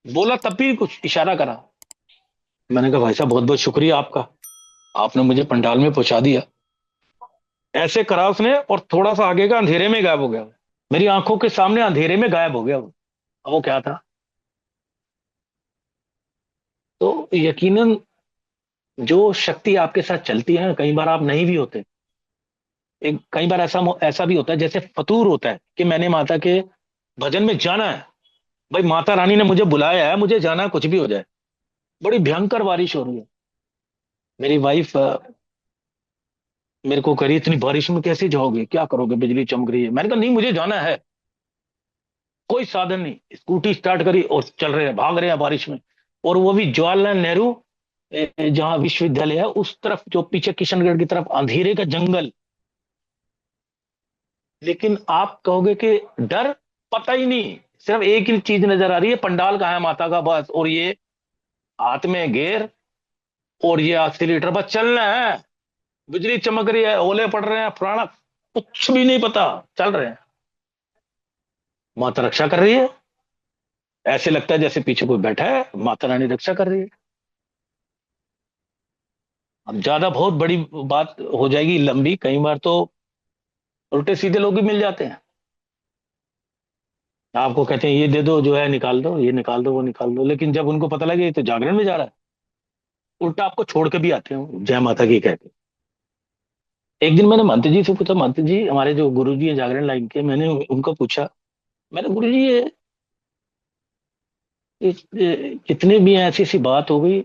बोला तब भी कुछ इशारा करा। मैंने कहा भाई साहब बहुत बहुत शुक्रिया आपका, आपने मुझे पंडाल में पहुंचा दिया। ऐसे करा उसने, और थोड़ा सा आगे का अंधेरे में गायब हो गया। मेरी आंखों के सामने अंधेरे में गायब हो गया वो। अब वो क्या था? तो यकीनन जो शक्ति आपके साथ चलती है, कई बार आप नहीं भी होते। एक कई बार ऐसा भी होता है, जैसे फतूर होता है कि मैंने माता के भजन में जाना है। भाई माता रानी ने मुझे बुलाया है, मुझे जाना है, कुछ भी हो जाए। बड़ी भयंकर बारिश हो रही है। मेरी वाइफ मेरे को कह रही, इतनी बारिश में कैसे जाओगे, क्या करोगे, बिजली चमक रही है। मैंने कहा नहीं, मुझे जाना है। कोई साधन नहीं, स्कूटी स्टार्ट करी और चल रहे हैं, भाग रहे हैं बारिश में। और वो भी जवाहरलाल नेहरू जहाँ विश्वविद्यालय है उस तरफ, जो पीछे किशनगढ़ की तरफ अंधेरे का जंगल। लेकिन आप कहोगे कि डर, पता ही नहीं। सिर्फ एक ही चीज नजर आ रही है, पंडाल कहाँ है माता का, बस। और ये हाथ में गेर, और ये 80 लीटर, बस चलना है। बिजली चमक रही है, ओले पड़ रहे हैं, फलाना, कुछ भी नहीं पता, चल रहे हैं। माता रक्षा कर रही है। ऐसे लगता है जैसे पीछे कोई बैठा है, माता रानी रक्षा कर रही है। अब ज्यादा बहुत बड़ी बात हो जाएगी, लंबी। कई बार तो उल्टे सीधे लोग भी मिल जाते हैं, आपको कहते हैं ये दे दो, जो है निकाल दो, ये निकाल दो, वो निकाल दो। लेकिन जब उनको पता लगे ये तो जागरण में जा रहा है, उल्टा आपको छोड़ के भी आते हैं, जय माता की कहते। एक दिन मैंने महंत जी से पूछा, महंत जी हमारे जो गुरु जी है जागरण लाइन के, मैंने उनको पूछा, मैंने, गुरु जी ये कितने भी हैं, ऐसी सी बात हो गई,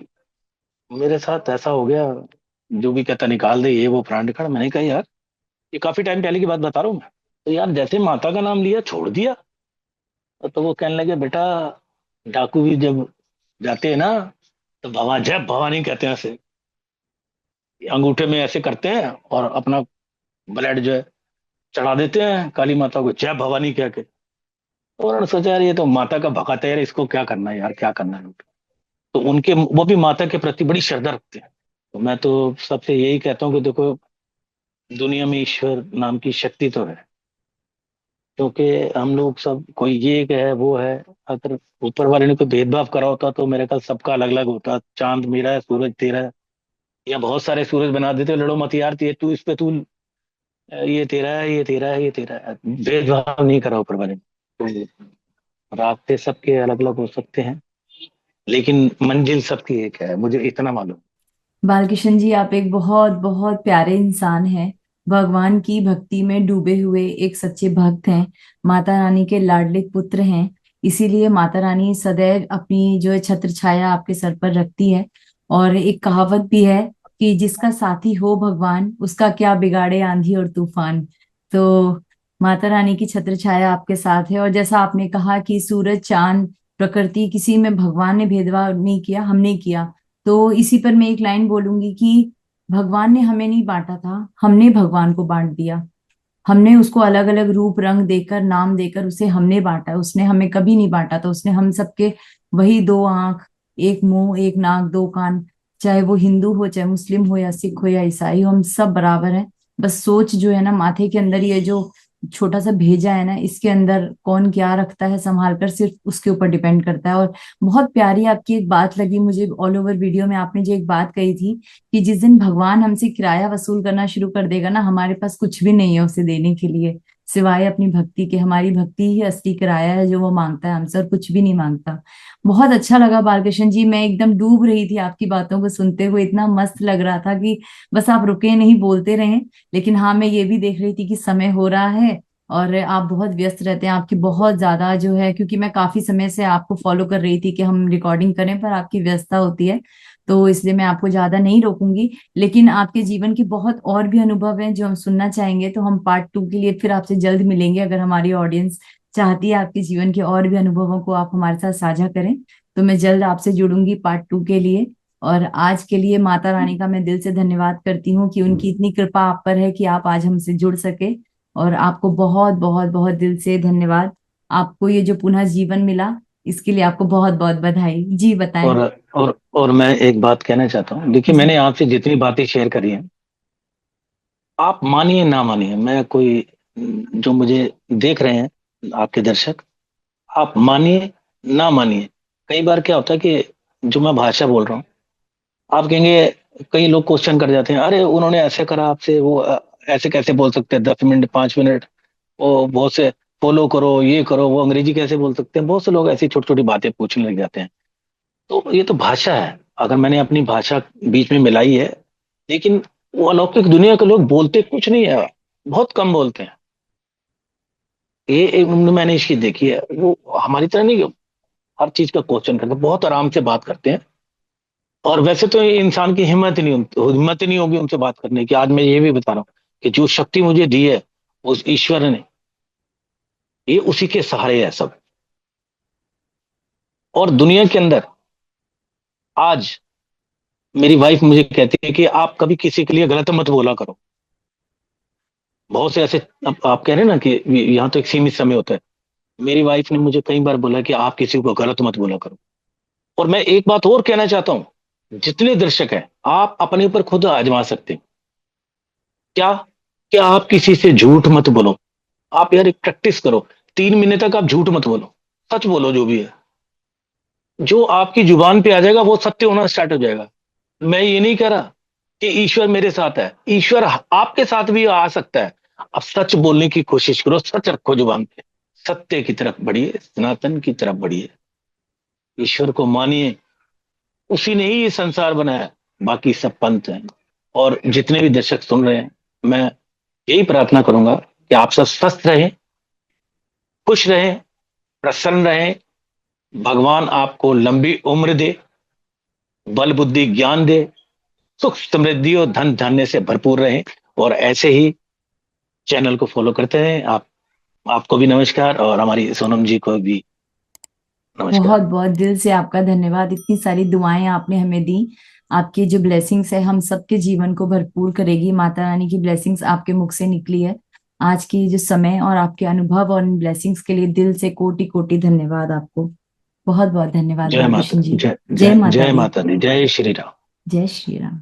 मेरे साथ ऐसा हो गया, जो भी कहता निकाल दे, ये वो प्राण कर। मैंने कहा यार, ये काफी टाइम पहले की बात बता रहा हूँ मैं। तो यार जैसे माता का नाम लिया, छोड़ दिया। तो वो कहने लगे, बेटा डाकू भी जब जाते हैं ना, तो जय भवानी कहते हैं ऐसे, अंगूठे में ऐसे करते हैं और अपना ब्लड जो है चढ़ा देते हैं काली माता को, जय भवानी कह के। तो उन्होंने सोचा यार, ये तो माता का भक्त है यार, इसको क्या करना है यार, क्या करना है। तो उनके, वो भी माता के प्रति बड़ी श्रद्धा रखते हैं। तो मैं तो सबसे यही कहता हूँ कि देखो, दुनिया में ईश्वर नाम की शक्ति तो है। क्योंकि हम लोग सब, कोई ये है वो है, अगर ऊपर वाले ने कोई भेदभाव करा होता तो मेरे ख्याल सबका अलग अलग होता। चांद मेरा है, सूरज तेरा है, या बहुत सारे सूरज बना देते, लड़ो मत यार, तू इस पे तू, ये तेरा है, ये तेरा है, ये तेरा है। भेदभाव नहीं करा ऊपर वाले ने। तो रास्ते सबके अलग अलग हो सकते हैं, लेकिन मंजिल सबकी एक है, मुझे इतना मालूम। बालकिशन जी, आप एक बहुत बहुत प्यारे इंसान हैं। भगवान की भक्ति में डूबे हुए एक सच्चे भक्त हैं। माता रानी के लाडले पुत्र हैं। इसीलिए माता रानी सदैव अपनी जो है छत्र छाया आपके सर पर रखती है। और एक कहावत भी है कि जिसका साथी हो भगवान, उसका क्या बिगाड़े आंधी और तूफान। तो माता रानी की छत्र छाया आपके साथ है। और जैसा आपने कहा कि सूरज चांद प्रकृति, किसी में भगवान ने भेदभाव नहीं किया, हमने किया। तो इसी पर मैं एक लाइन बोलूंगी कि भगवान ने हमें नहीं बांटा था, हमने भगवान को बांट दिया। हमने उसको अलग अलग रूप रंग देकर, नाम देकर उसे हमने बांटा, उसने हमें कभी नहीं बांटा। तो उसने हम सबके वही दो आंख, एक मुंह, एक नाक, दो कान, चाहे वो हिंदू हो, चाहे मुस्लिम हो, या सिख हो, या ईसाई हो, हम सब बराबर हैं। बस सोच जो है ना, माथे के अंदर ये जो छोटा सा भेजा है ना, इसके अंदर कौन क्या रखता है संभाल कर, सिर्फ उसके ऊपर डिपेंड करता है। और बहुत प्यारी आपकी एक बात लगी मुझे ऑल ओवर वीडियो में, आपने जो एक बात कही थी कि जिस दिन भगवान हमसे किराया वसूल करना शुरू कर देगा ना, हमारे पास कुछ भी नहीं है उसे देने के लिए, सिवाय अपनी भक्ति के। हमारी भक्ति ही असली किराया है जो वो मांगता है हमसे, और कुछ भी नहीं मांगता। बहुत अच्छा लगा बालकृष्ण जी, मैं एकदम डूब रही थी आपकी बातों को सुनते हुए, इतना मस्त लग रहा था कि बस आप रुके नहीं, बोलते रहे। लेकिन हाँ, मैं ये भी देख रही थी कि समय हो रहा है और आप बहुत व्यस्त रहते हैं, आपकी बहुत ज्यादा जो है, क्योंकि मैं काफी समय से आपको फॉलो कर रही थी कि हम रिकॉर्डिंग करें, पर आपकी व्यस्तता होती है। तो इसलिए मैं आपको ज्यादा नहीं रोकूंगी। लेकिन आपके जीवन के बहुत और भी अनुभव हैं जो हम सुनना चाहेंगे, तो हम पार्ट 2 के लिए फिर आपसे जल्द मिलेंगे। अगर हमारी ऑडियंस चाहती है आपके जीवन के और भी अनुभवों को आप हमारे साथ साझा करें, तो मैं जल्द आपसे जुड़ूंगी पार्ट 2 के लिए। और आज के लिए माता रानी का मैं दिल से धन्यवाद करती हूँ कि उनकी इतनी कृपा आप पर है कि आप आज हमसे जुड़ सके। और आपको बहुत बहुत बहुत दिल से धन्यवाद। आपको ये जो पुनः जीवन मिला, इसके लिए आपको बहुत बहुत बधाई। जी बताएं। और और मैं एक बात कहना चाहता हूँ, देखिए जी। मैंने आपसे जितनी बातें शेयर करी हैं, आप मानिए ना मानिए, मैं कोई, जो मुझे देख रहे हैं आपके दर्शक, आप मानिए ना मानिए, कई बार क्या होता है कि जो मैं भाषा बोल रहा हूँ, आप कहेंगे, कई लोग क्वेश्चन कर जाते हैं, अरे उन्होंने ऐसे करा आपसे, वो ऐसे कैसे बोल सकते हैं, 10 मिनट 5 मिनट, वो बहुत से फॉलो करो, ये करो, वो अंग्रेजी कैसे बोल सकते हैं, बहुत से लोग ऐसी छोटी छोटी बातें पूछने लग जाते हैं। तो ये तो भाषा है, अगर मैंने अपनी भाषा बीच में मिलाई है, लेकिन वो अलौकिक दुनिया के लोग बोलते कुछ नहीं है, बहुत कम बोलते हैं। मैंने इसकी देखी है, वो हमारी तरह नहीं, हर चीज का क्वेश्चन करते हैं, बहुत आराम से बात करते हैं। और वैसे तो इंसान की हिम्मत ही नहीं होगी उनसे बात करने की। आज मैं ये भी बता रहा हूँ कि जो शक्ति मुझे दी है उस ईश्वर ने, ये उसी के सहारे है सब। और दुनिया के अंदर आज मेरी वाइफ मुझे कहती है कि आप कभी किसी के लिए गलत मत बोला करो। बहुत से ऐसे, आप कह रहे हैं ना कि यहाँ तो एक सीमित समय होता है। मेरी वाइफ ने मुझे कई बार बोला कि आप किसी को गलत मत बोला करो। और मैं एक बात और कहना चाहता हूं, जितने दर्शक हैं, आप अपने ऊपर खुद आजमा सकते हैं। क्या क्या आप किसी से झूठ मत बोलो। आप यार एक प्रैक्टिस करो, 3 महीने तक आप झूठ मत बोलो, सच बोलो। जो भी है, जो आपकी जुबान पे आ जाएगा वो सत्य होना स्टार्ट हो जाएगा। मैं ये नहीं कह रहा कि ईश्वर मेरे साथ है, ईश्वर आपके साथ भी आ सकता है। अब सच बोलने की कोशिश करो, सच रखो जुबान पे, सत्य की तरफ बढ़िए, सनातन की तरफ बढ़िए, ईश्वर को मानिए। उसी ने ही ये संसार बनाया, बाकी सब पंथ हैं। और जितने भी दर्शक सुन रहे हैं, मैं यही प्रार्थना करूंगा कि आप सब स्वस्थ रहें, खुश रहें, प्रसन्न रहें। भगवान आपको लंबी उम्र दे, बल बुद्धि ज्ञान दे, सुख समृद्धि और धन धान्य से भरपूर रहें। और ऐसे ही चैनल को फॉलो करते रहें। आपको भी नमस्कार, और हमारी सोनम जी को भी नमस्कार। बहुत बहुत दिल से आपका धन्यवाद, इतनी सारी दुआएं आपने हमें दी। आपकी जो ब्लेसिंग्स है हम सबके जीवन को भरपूर करेगी। माता रानी की ब्लेसिंग्स आपके मुख से निकली है आज की जो समय, और आपके अनुभव और इन ब्लेसिंग्स के लिए दिल से कोटि कोटि धन्यवाद आपको। बहुत बहुत धन्यवाद जय माता, बालकृष्ण जी। जय जय जय माता जय दी। माता दी, जय श्री राम। जय श्री राम।